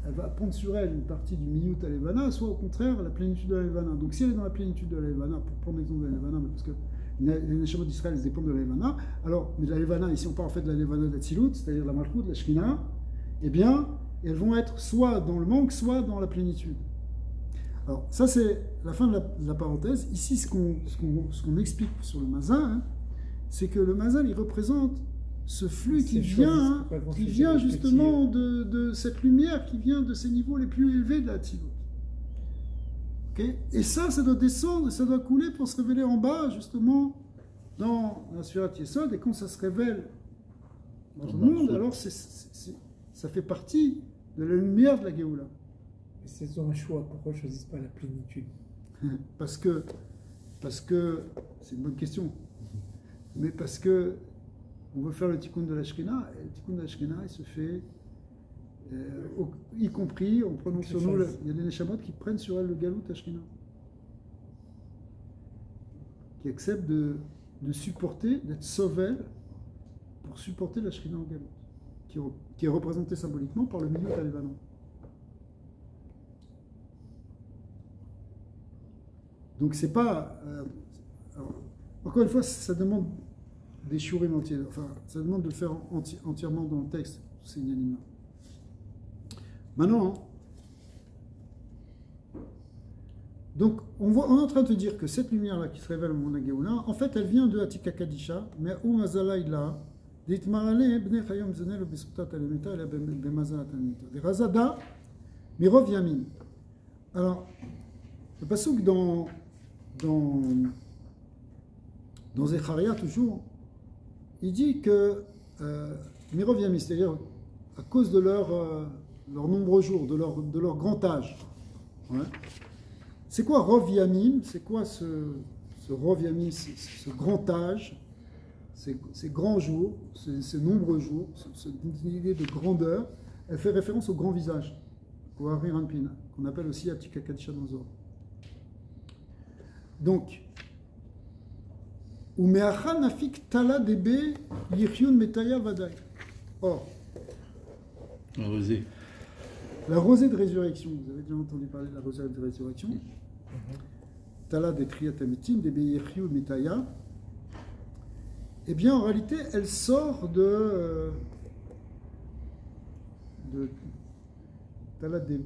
elle va prendre sur elle une partie du Miyut Alevana, soit au contraire la plénitude de l'Alevana. Donc si elle est dans la plénitude de l'Alevana, pour prendre l'exemple de l'Alevana, parce que les Neshamot d'Israël dépendent de l'Alevana, alors, mais l'Alevana, ici on parle en fait de l'Alevana d'Atsilut, c'est-à-dire la Malchut, la Shekhinah, eh bien, elles vont être soit dans le manque, soit dans la plénitude. Alors, ça c'est la fin de la parenthèse. Ici, ce qu'on explique sur le Mazal, hein, c'est que le Mazal, il représente ce flux qui vient justement de cette lumière qui vient de ces niveaux les plus élevés de la Tzilut. Okay? Et ça doit descendre, ça doit couler pour se révéler en bas, justement, dans la Sfirat Yesod. Et quand ça se révèle dans le monde, alors ça fait partie de la lumière de la Géoula. Et c'est un choix, pourquoi ils ne choisissent pas la plénitude? Parce que c'est une bonne question, mais parce que on veut faire le tikkun de la Shekhinah, et le tikkun de la Shekhinah, il se fait, y compris en prenant sur nous, il y a des Neshamot qui prennent sur elles le Galout à Shekhinah, qui acceptent de supporter, d'être sauvés pour supporter la Shekhinah en Galout, qui est représentée symboliquement par le Miyut Alevana. Donc c'est pas... Encore une fois, ça demande des shurim entiers. Enfin, ça demande de le faire entièrement dans le texte, ces inanimes-là. Maintenant, donc, on est en train de te dire que cette lumière-là qui se révèle au moment de la Géoula, en fait, elle vient de Atika Kadisha, mais où Mazala il a, d'Itmarale, Bnei Chayom Zenel, Besoutat Alemeta, et Bemazala Tanita. Des Razada, Mirov Yamin. Alors, le passouk dans Zecharia, toujours, il dit que Mirov Yamin, c'est-à-dire à cause de leurs nombreux jours, de leur grand âge. Ouais. C'est quoi Rov Yamim? C'est quoi ce Rov Yamim, ce grand âge, ces grands jours, ces nombreux jours, cette idée de grandeur? Elle fait référence au grand visage, au Hariranpin, qu'on appelle aussi Atika Kadisha dans Zohar. Donc, Umeacha nafik tala debe yichyun metaya vadai. Or, la rosée de résurrection, vous avez déjà entendu parler de la rosée de résurrection? Tala des triatamitim, des beyechyu mitaya. Eh bien, en réalité, elle sort de Tala des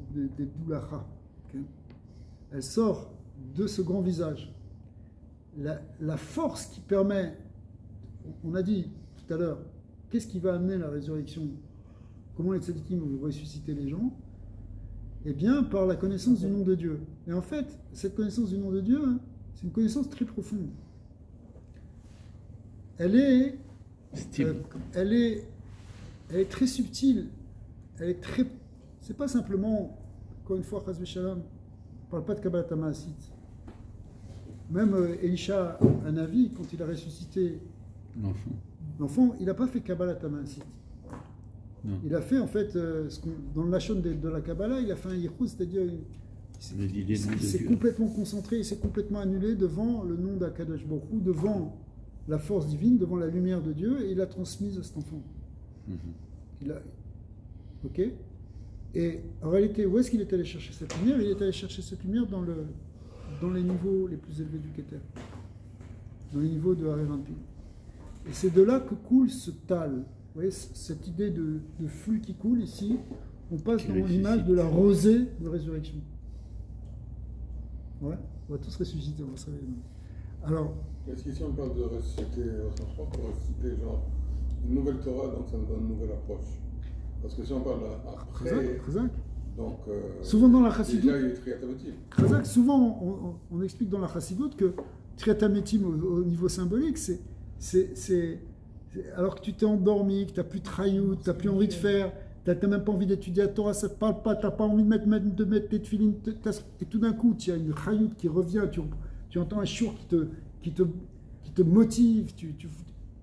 doulacha. Okay? Elle sort de ce grand visage. La force qui permet, on a dit tout à l'heure, qu'est-ce qui va amener la résurrection? Comment les tzadikim vont ressusciter les gens? Eh bien, par la connaissance du nom de Dieu. Et en fait, cette connaissance du nom de Dieu, hein, c'est une connaissance très profonde. Elle est très subtile. Elle est très. C'est pas simplement, encore une fois, Chas v'Shalom, on ne parle pas de Kabbalat Hamaasit. Même Elisha, un avis, quand il a ressuscité l'enfant, il n'a pas fait Kabbalat Hamaasit. Il a fait en fait, dans le Lachon de la Kabbalah, il a fait un yichud, c'est-à-dire il s'est complètement concentré, il s'est complètement annulé devant le nom d'Akadosh Baruch Hu, devant la force divine, devant la lumière de Dieu, et il a transmise à cet enfant. Ok. Et en réalité, où est-ce qu'il est allé chercher cette lumière? Il est allé chercher cette lumière dans les niveaux les plus élevés du Keter, dans les niveaux de Hariranpin. Et c'est de là que coule ce tal. Vous voyez, cette idée de flux qui coule ici, on passe dans l'image de la rosée de résurrection. Ouais, on va tous ressusciter, on va se réveiller. Alors, est-ce qu'ici on parle de ressusciter au sens propre, ou ressusciter genre une nouvelle Torah, donc ça nous donne une nouvelle approche? Parce que si on parle après, donc souvent dans la Chassidoute, déjà il y a eu Triatametim. Souvent on explique dans la Chassidoute que Triatametim au niveau symbolique, c'est alors que tu t'es endormi, que tu n'as plus de chayout, tu n'as plus envie de faire, tu n'as même pas envie d'étudier la Torah, ça ne te parle pas, tu n'as pas envie de mettre tes tefilines, et tout d'un coup, tu as une chayout qui revient, tu entends un shur qui te motive,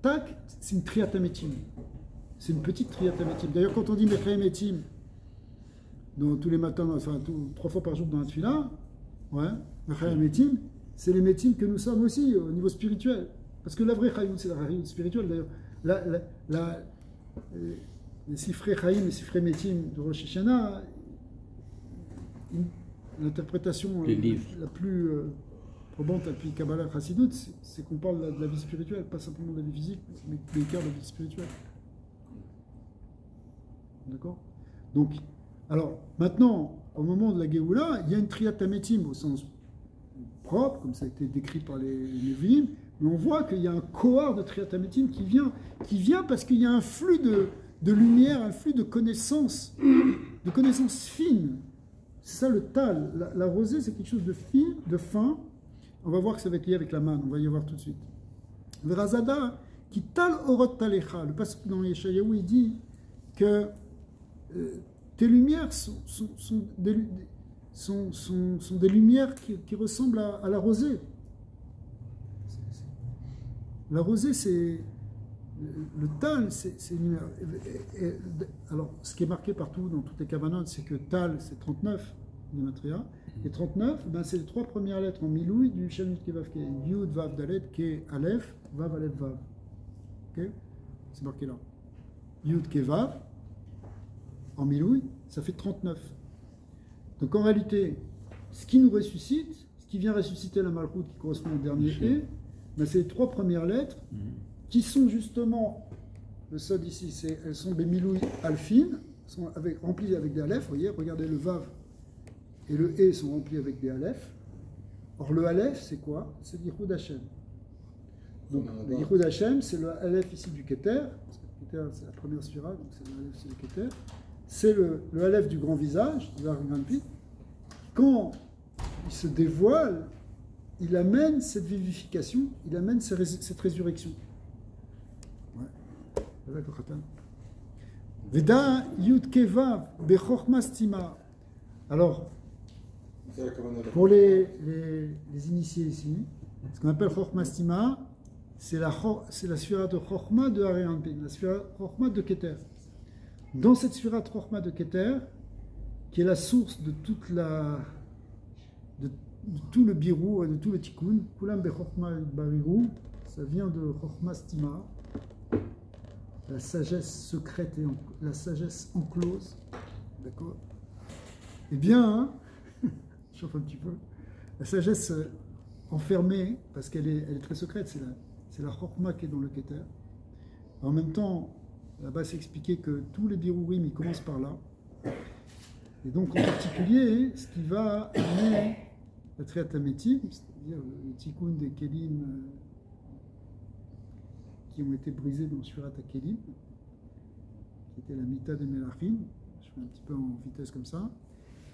tac, c'est une triatametim. C'est une petite triatametim. D'ailleurs, quand on dit mechaemetim, tous les matins, enfin 3 fois par jour dans la tefila, ouais, mechaemetim, c'est les métim que nous sommes aussi au niveau spirituel. Parce que la vraie chayout, c'est la chayout spirituelle. D'ailleurs, les sifrei chaim, les sifrei metim de Rosh Hashanah, l'interprétation la plus probante depuis Kabbalah Chassidut, c'est qu'on parle de la vie spirituelle, pas simplement de la vie physique, mais le cœur de la vie spirituelle. D'accord? Donc, alors, maintenant, au moment de la Géoula, il y a une triatametim au sens propre, comme ça a été décrit par les Nevi'im, mais on voit qu'il y a un cohort de triatametim qui vient parce qu'il y a un flux de lumière, un flux de connaissances fines. C'est ça le tal. La rosée, c'est quelque chose de fin, On va voir que ça va être lié avec la manne, on va y voir tout de suite. Verazada, qui tal orot talecha, le passage dans Yeshayahu, il dit que tes lumières sont des lumières qui ressemblent à la rosée. La rosée, c'est le tal, c'est une lumière. Alors, ce qui est marqué partout dans toutes les kavanotes, c'est que tal, c'est 39 de Matria, et 39, ben, c'est les 3 premières lettres en milouï du Shem Yud Kevav Ke, Yud Vav Dalet Ke Aleph, Vav Aleph Vav. Ok? C'est marqué là. Yud Kevav, en milouï, ça fait 39. Donc en réalité, ce qui nous ressuscite, ce qui vient ressusciter la Malchout qui correspond au dernier ben, c'est les 3 premières lettres qui sont justement, le sod ici, elles sont des milouï alfines, sont remplies avec des aleph. Vous voyez, regardez, le vav et le e sont remplis avec des aleph. Or, le aleph, c'est quoi? C'est l'Yichud Hashem. Donc, le Yichud Hashem, c'est le aleph ici du Keter. Parce que le Keter, c'est la première sphira, donc c'est le aleph, c'est le Keter. C'est le aleph du grand visage, du Argampi. Quand il se dévoile, il amène cette vivification, il amène cette résurrection. Ouais. Veda Yud Kevav Bechorma Stima. Alors, pour les initiés ici, ce qu'on appelle Chorma Stima, c'est la sphira de Chorma de Arianpin, la sphira Chorma de Keter. Dans cette sphira de Chorma de Keter, qui est la source de toute de tout le birou, de tout le tikkun, Kulam Bechorma Bariru, ça vient de Chorma Stima, la sagesse secrète et la sagesse enclose. D'accord? Eh bien, je chauffe un petit peu, la sagesse enfermée, parce qu'elle est très secrète, c'est la Chorma qui est dans le Keter. En même temps, là-bas, c'est expliqué que tous les birourim, ils commencent par là. Et donc, en particulier, ce qui va amener la Triatamétim, c'est-à-dire le tikkun des Kélim qui ont été brisés dans Shurat HaKelim, qui était la Mita de Melachim, je fais un petit peu en vitesse comme ça,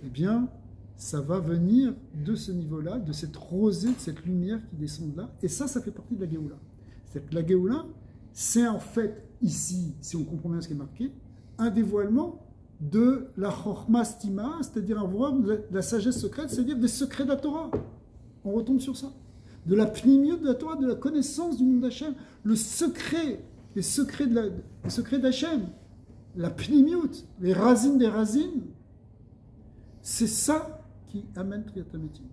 eh bien, ça va venir de ce niveau-là, de cette rosée, de cette lumière qui descend de là, et ça fait partie de la Géoula. C'est-à-dire que la Géoula, c'est en fait ici, si on comprend bien ce qui est marqué, un dévoilement de la Chorma Stima, c'est-à-dire un voir de la sagesse secrète, c'est-à-dire des secrets de la Torah. On retombe sur ça. De la pnimiut de la Torah, de la connaissance du nom d'Hachem, le secret, les secrets d'Hachem, la pnimiut, les racines des racines, c'est ça qui amène Triatamétim.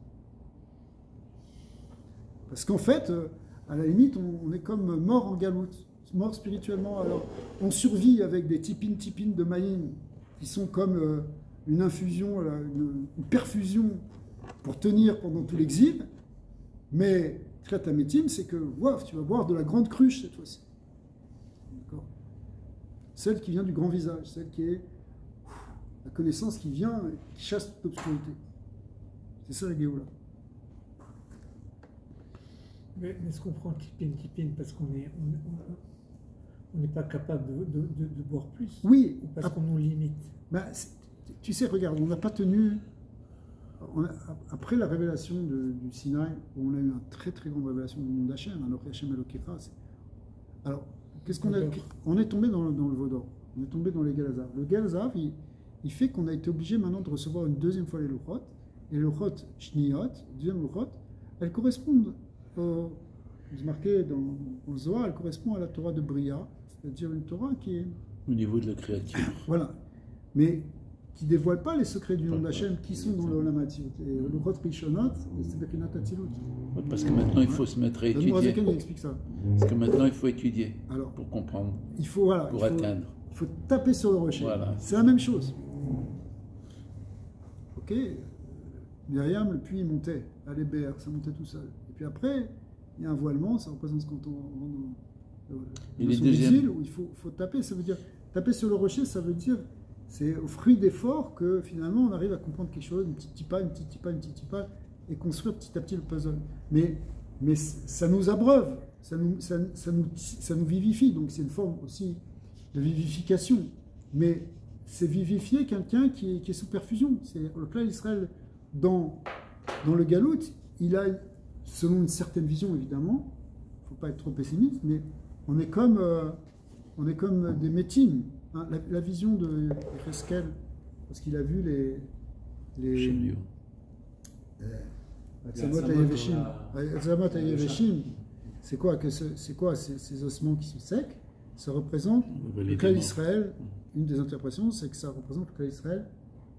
Parce qu'en fait, à la limite, on est comme mort en galoute, mort spirituellement. Alors, on survit avec des tipines de maïn qui sont comme une infusion, une perfusion pour tenir pendant tout l'exil. Mais Triatamétim, c'est que tu vas boire de la grande cruche cette fois-ci. D'accord? Celle qui vient du grand visage, celle qui est la connaissance qui vient et qui chasse toute l'obscurité. C'est ça la Géoula. Mais est-ce qu'on prend tipine parce qu'on n'est pas capable de boire plus? Oui. Ou parce qu'on nous limite? Tu sais, regarde, on n'a pas tenu... Après la révélation du Sinaï, où on a eu une très très grande révélation du nom d'Hachem, alors Hachem Elokecha, alors, qu'est-ce qu'on a... On est tombé dans le Vaudor, on est tombé dans les Galazav. Le Galazav, il fait qu'on a été obligé maintenant de recevoir une deuxième fois les Luchot, et les Luchot Shniyot, deuxième Luchot, elles correspondent c'est marqué dans le Zohar, elles correspondent à la Torah de Bria, c'est-à-dire une Torah qui est... Au niveau de la créature. Voilà. Mais qui ne dévoile pas les secrets du nom d'Hachem qui sont dans le Olam Hatzilut. Et le Luchot Rishonot, c'est Bekinat Hatzilut. Parce que maintenant, il faut se mettre à étudier. Il explique ça. Parce que maintenant, il faut étudier alors, pour comprendre, pour atteindre. Il faut taper sur le rocher. Voilà. C'est la même chose. Ok, Myriam, le puits, il montait à l'Héber, ça montait tout seul. Et puis après, il y a un voilement, ça représente ce quand on rentre dans son exil, où il faut taper. Ça veut dire, taper sur le rocher, ça veut dire, c'est au fruit d'efforts que finalement on arrive à comprendre quelque chose, une petite tipa, et construire petit à petit le puzzle. Mais ça nous abreuve, ça nous vivifie, donc c'est une forme aussi de vivification. Mais c'est vivifier quelqu'un qui est sous perfusion. C'est-à-dire que le clan Israël, dans le Galout, il a, selon une certaine vision évidemment, il ne faut pas être trop pessimiste, mais on est comme des métines. Hein, la vision de Reskel, parce qu'il a vu les Atzamot Hayeveshim, c'est quoi ces ossements qui sont secs? Ça représente le clan Israël. Une des interprétations, c'est que ça représente le clan Israël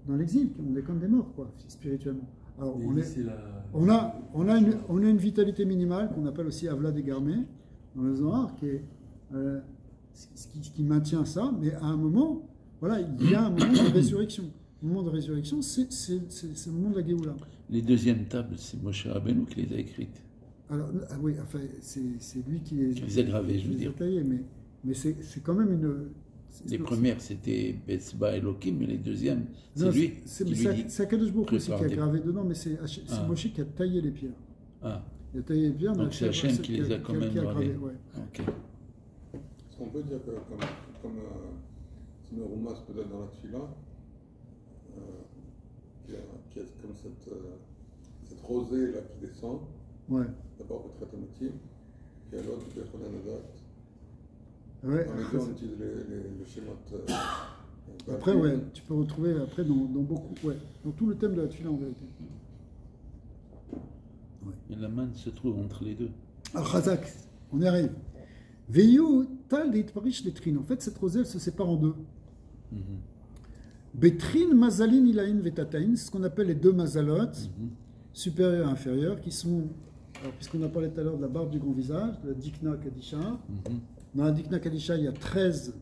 dans l'exil, on est comme des morts, quoi, spirituellement. Alors, on a une vitalité minimale qu'on appelle aussi Avla Degarmé dans le Zohar, qui est ce qui maintient ça, mais à un moment, voilà, il y a un moment de résurrection. Le moment de résurrection, c'est le moment de la Géoula. Les deuxièmes tables, c'est Moshe Rabbeinu qui les a écrites. Alors, ah oui, enfin, c'est lui qui les a gravés, je veux dire. Taillés, mais c'est quand même une... Les premières, c'était Betzba Elohim, mais les deuxièmes, c'est lui qui lui dit... C'est Akadosh Baruch Hu aussi qui a gravé dedans, mais c'est Moshe qui a taillé les pierres. Ah. Il a taillé les pierres, donc c'est Hachem qui les a quand même gravés. Ouais. Ok. Est-ce qu'on peut dire que, comme Simeroumas peut-être dans la Tfila, qui a comme cette rosée-là qui descend, ouais. D'abord le Tratamotim, puis à l'autre, le Bechonanadat. Ouais, dans les deux, on utilise le schéma. Après, ouais, tu peux retrouver après dans beaucoup, ouais, dans tout le thème de la Tfila en vérité. Ouais. Et la manne se trouve entre les deux. Alors, Chazak, on y arrive. Veyu tal d'itparish letrin. En fait, cette rosée, elle se sépare en deux. Betrin, mazalin, ilain, vetatain, c'est ce qu'on appelle les deux mazalot, supérieur et inférieur, qui sont, puisqu'on a parlé tout à l'heure de la barbe du grand visage, de la Dikna Kadisha. Dans la Dikna Kadisha, il y a 13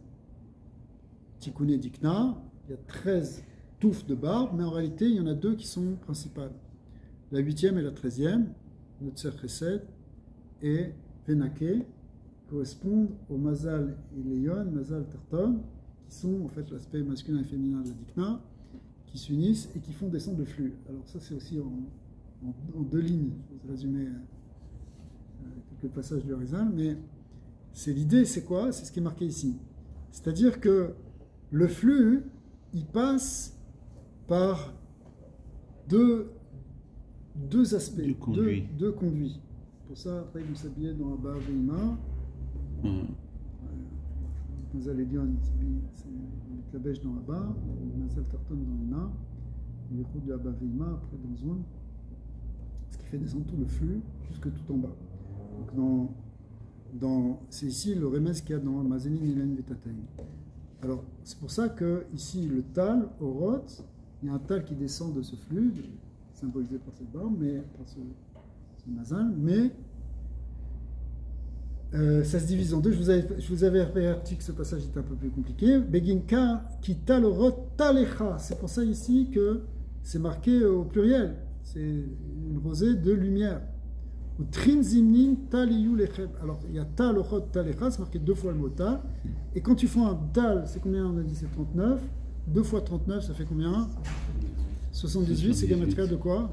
Tikkuné Dikna, il y a 13 touffes de barbe, mais en réalité, il y en a deux qui sont principales. La 8e et la 13e, Notser Chesed et Venake, correspondent au Mazal Iléon, Mazal Tarton, qui sont en fait l'aspect masculin et féminin de la Dikna, qui s'unissent et qui font descendre le flux. Alors ça, c'est aussi en deux lignes. Je vais résumer quelques passages du Harizal, mais c'est l'idée, c'est quoi? C'est ce qui est marqué ici. C'est-à-dire que le flux, il passe par deux aspects, deux conduits. Pour ça, après, ils vont s'habiller dans Abba Veima. Mazal Elion, c'est la bêche dans Abba, Mazal Tarton dans Ina, le route de Abba Veima, après dans Zon, ce qui fait descendre tout le flux jusque tout en bas. Donc c'est ici le remez qu'il y a dans Mazeline Ilen Vetataï. Alors, c'est pour ça que ici, le tal, au Roth, il y a un tal qui descend de ce flux, symbolisé par cette barbe, mais par ce mazal, mais ça se divise en deux. Je vous avais averti que ce passage était un peu plus compliqué. Beginka qui tal au Roth talecha. C'est pour ça ici que c'est marqué au pluriel. C'est une rosée de lumière. Ou trin zimnin taliyu lechem. Alors, il y a tal au Roth talecha, c'est marqué deux fois le mot tal. Et quand tu fais un tal, c'est combien? On a dit c'est 39. 2 fois 39, ça fait combien? 78, c'est gamatria de quoi?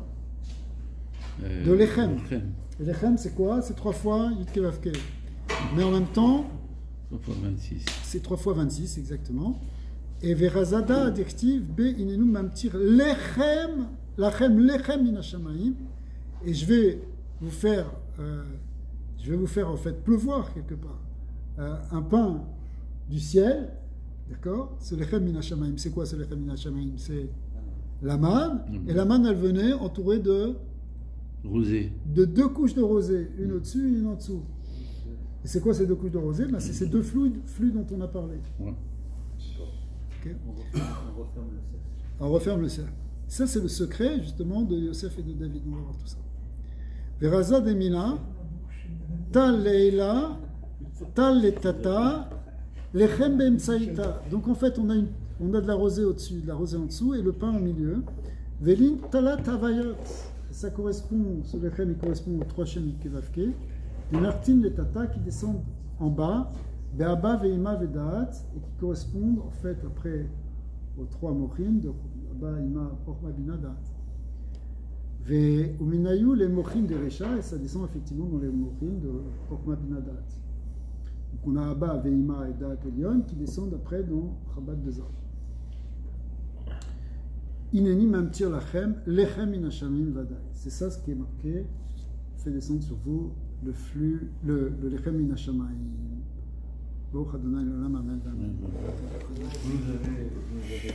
De lechem. Et lechem, c'est quoi? C'est 3 fois yutke vavke. Mais en même temps, 3 fois 26. C'est 3 fois 26, exactement. Et verazada adjectif b inenu mamtir lechem, lachem lechem minashamaim. Et je vais vous faire en fait pleuvoir quelque part un pain du ciel, d'accord? C'est lechem minashamaim. C'est quoi ce lechem minashamaim? C'est la manne, et la manne elle venait entourée de rosée, de 2 couches de rosée, une au-dessus, une en dessous. Et c'est quoi ces 2 couches de rosée? Ben, c'est ces 2 flux dont on a parlé. Ouais. Okay. On referme le cercle. On referme le cercle. Ça, c'est le secret, justement, de Yosef et de David. On va voir tout ça. Veraza de Mila, Tal Leila, Tal Letata, Lechem Bemsaïta. Donc, en fait, on a de la rosée au-dessus, de la rosée en dessous, et le pain au milieu. Velin Talat Havayot. Ça correspond, ce lechem, il correspond aux 3 chaînes Kevavke. Une artine les tata qui descendent en bas, Be'aba ve'ima ve'da'at, et qui correspondent en fait après aux 3 mochim de Abba, Ima, Chokma, Bina, Da'at. Ve'uminayu les mochim de Recha, et ça descend effectivement dans les mochim de Chokma, Bina, Da'at. Donc on a Abba, Ve'ima et Da'at Elion qui descendent après dans Chabad Bezor. Ineni mamtir lachem, lechem inashamim vadaï. C'est ça ce qui est marqué. Fait descendre sur vous le flux, le lechem inashamayim. Baruch Adonai l'olam, amen. Vous avez